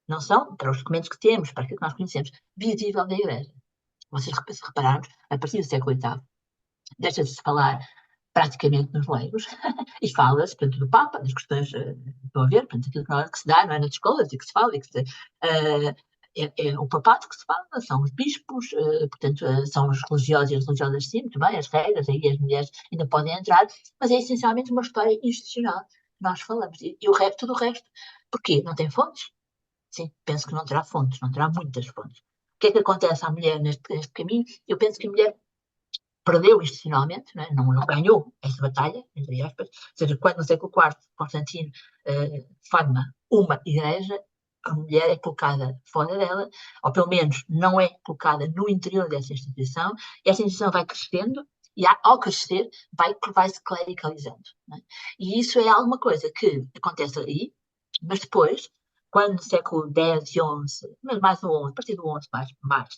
não são, para os documentos que temos, para aquilo que nós conhecemos, visível da Igreja. Vocês se repararmos, a partir do século VIII, deixa-se de falar praticamente nos leigos, e fala-se, portanto, do Papa, das questões, estão a ver, portanto, aquilo que se dá, não é, nas escolas, e que se fala, e que é o papado que se fala, são os bispos, portanto, são os religiosos e as religiosas, sim, muito bem, as regras, aí as mulheres ainda podem entrar, mas é essencialmente uma história institucional que nós falamos, e tudo o resto. Porquê? Não tem fontes? Sim, penso que não terá fontes, não terá muitas fontes. O que é que acontece à mulher neste caminho? Eu penso que a mulher perdeu institucionalmente, não ganhou essa batalha, entre aspas, ou seja, quando no século IV Constantino forma uma igreja, a mulher é colocada fora dela, ou pelo menos não é colocada no interior dessa instituição, e essa instituição vai crescendo, e ao crescer vai se clericalizando. Não é? E isso é alguma coisa que acontece aí, mas depois, quando no século X e XI, mas mais no XI, a partir do XI mais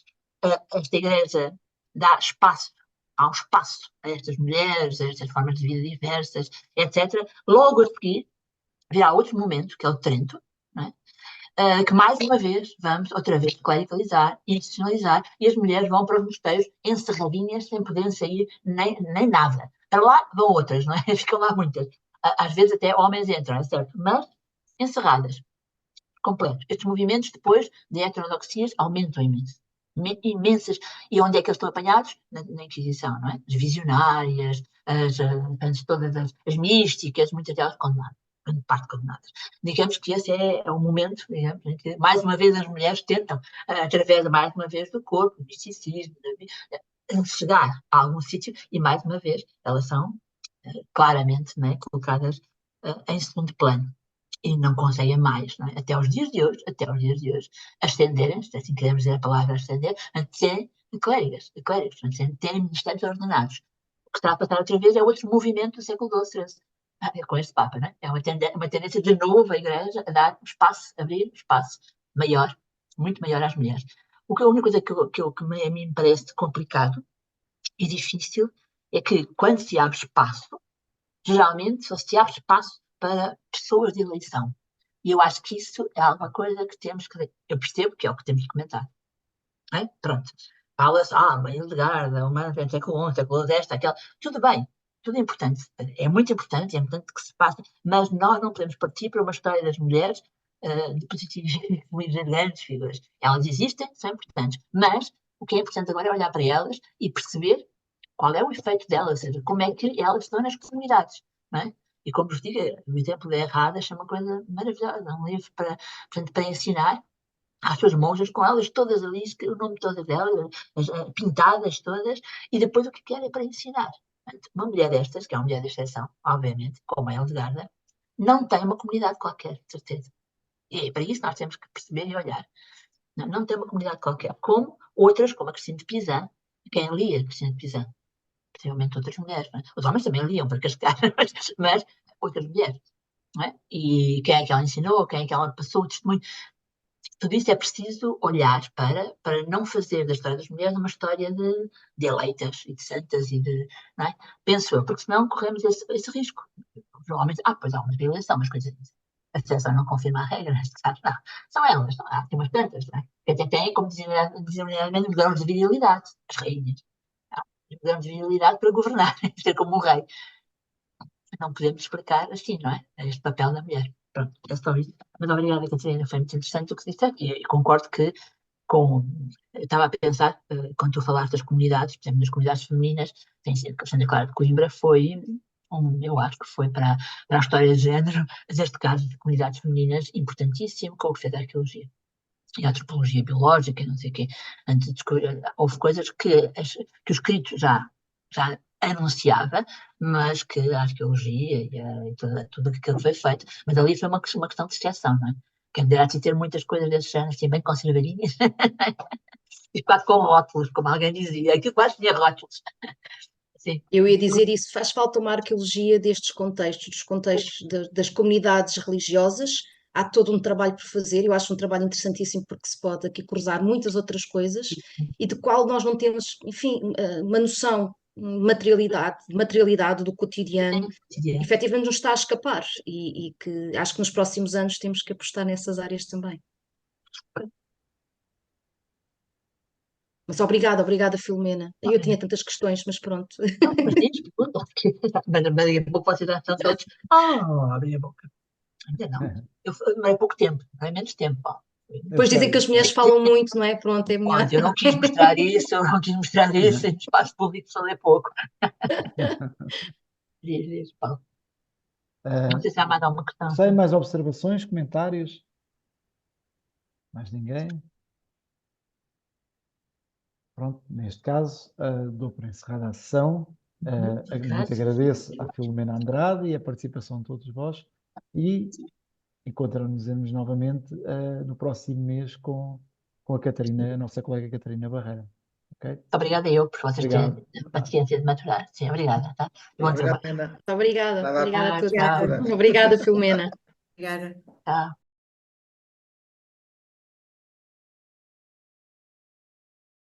esta igreja dá espaço, há um espaço a estas mulheres, a estas formas de vida diversas, etc. Logo a seguir, virá outro momento, que é o de Trento, não é? Que mais uma vez vamos outra vez clericalizar, institucionalizar, e as mulheres vão para os mosteiros encerradinhas, sem poderem sair nem nada. Para lá vão outras, não é? Ficam lá muitas. Às vezes até homens entram, é certo, mas encerradas, completos. Estes movimentos depois de heterodoxias aumentam imenso. Imensas. E onde é que eles estão apanhados? Na Inquisição, não é? As visionárias, todas as místicas, muitas delas condenadas. Grande parte condenadas. Digamos que esse é o momento, digamos, em que mais uma vez as mulheres tentam, através mais uma vez do corpo, do misticismo, chegar a algum sítio e mais uma vez elas são claramente, não é, colocadas em segundo plano e não conseguem mais, não é? Até aos dias de hoje, ascenderem, se assim queremos dizer a palavra ascender, antes de serem clérigos, antes de terem ministérios ordenados. O que está a passar outra vez é outro movimento do século XII, com este Papa, não é? É uma tendência de novo a Igreja a dar espaço, a abrir espaço maior, muito maior às mulheres. A única coisa que a mim me parece complicado e difícil é que quando se abre espaço, geralmente só se abre espaço para pessoas de eleição. E eu acho que isso é alguma coisa que temos que... Eu percebo que é o que temos que comentar. É? Pronto. Fala-se, uma Hildegarda, uma século XI, século X, aquela... Tudo bem, tudo é importante. É muito importante, é importante que se passe, mas nós não podemos partir para uma história das mulheres de positivos grandes figuras. Elas existem, são importantes, mas o que é importante agora é olhar para elas e perceber qual é o efeito delas, ou seja, como é que elas estão nas comunidades, não é? E como vos digo, o exemplo da Errada é uma coisa maravilhosa, um livro para ensinar às suas monjas, com elas todas ali, o nome de todas elas, pintadas todas, e depois o que querem para ensinar. Uma mulher destas, que é uma mulher de exceção, obviamente, como a Hildegarda, não tem uma comunidade qualquer, de certeza. E para isso nós temos que perceber e olhar. Não tem uma comunidade qualquer, como outras, como a Cristina de Pizan, quem lia a Cristina de Pizan, possivelmente outras mulheres, não é? Os homens também liam para cascar, mas outras mulheres, não é? E quem é que ela ensinou, quem é que ela passou o testemunho. Tudo isso é preciso olhar para não fazer da história das mulheres uma história de eleitas e de santas e de, não é? Penso eu, porque senão corremos esse risco. Os homens, pois há uma eleição, mas coisas assim. A exceção não confirma a regra, neste caso, não. São elas, não, há umas tantas, não é? Que até têm, como dizia os grãos de virilidade, as rainhas. Os grãos de virilidade para governar, ser como um rei. Não podemos explicar assim, não é? Este papel da mulher. Pronto, é só isso. Mas obrigada, Catarina, foi muito interessante o que disse aqui. E concordo que eu estava a pensar, quando tu falaste das comunidades, por exemplo, das comunidades femininas, tem sido a Santa Clara de Coimbra foi, eu acho que foi para a história de género, mas neste caso de comunidades femininas, importantíssimo, com o que fez a arqueologia e a antropologia biológica, não sei o quê. Antes de houve coisas que o escrito já anunciava, mas que a arqueologia e tudo aquilo que foi feito, mas ali foi uma questão de exceção, não é? Quem dera ter muitas coisas desse género, assim, bem e quase com rótulos, como alguém dizia, aquilo quase tinha rótulos. Sim. Eu ia dizer isso, faz falta uma arqueologia destes contextos, dos contextos das comunidades religiosas. Há todo um trabalho por fazer, eu acho um trabalho interessantíssimo porque se pode aqui cruzar muitas outras coisas e de qual nós não temos, enfim, uma noção de materialidade do cotidiano, Sim. efetivamente nos está a escapar e que acho que nos próximos anos temos que apostar nessas áreas também. Mas obrigada, Filomena. Eu tinha tantas questões, mas pronto. Mas diz, pergunta. Mas daqui a pouco vocês já estão todos. Abri a boca. Ainda não. Eu demorei pouco tempo, demorei menos tempo. Depois dizem que as mulheres falam muito, não é? Pronto, é melhor. Olha, eu não quis mostrar isso, em espaço público falei pouco. Diz, Paulo. Não sei se há mais alguma questão. Sem mais observações, comentários? Mais ninguém? Pronto, neste caso, dou por encerrada a sessão. Muito agradeço à Filomena Andrade e a participação de todos vós e encontrarmos-nos novamente no próximo mês com a Catarina, a nossa colega Catarina Barreira. Okay? Obrigada eu por vocês terem a paciência de maturar. Sim, obrigada. Tá? Bom trabalho. Obrigada a todos. Tchau. Obrigada, Filomena. Obrigada. Tchau.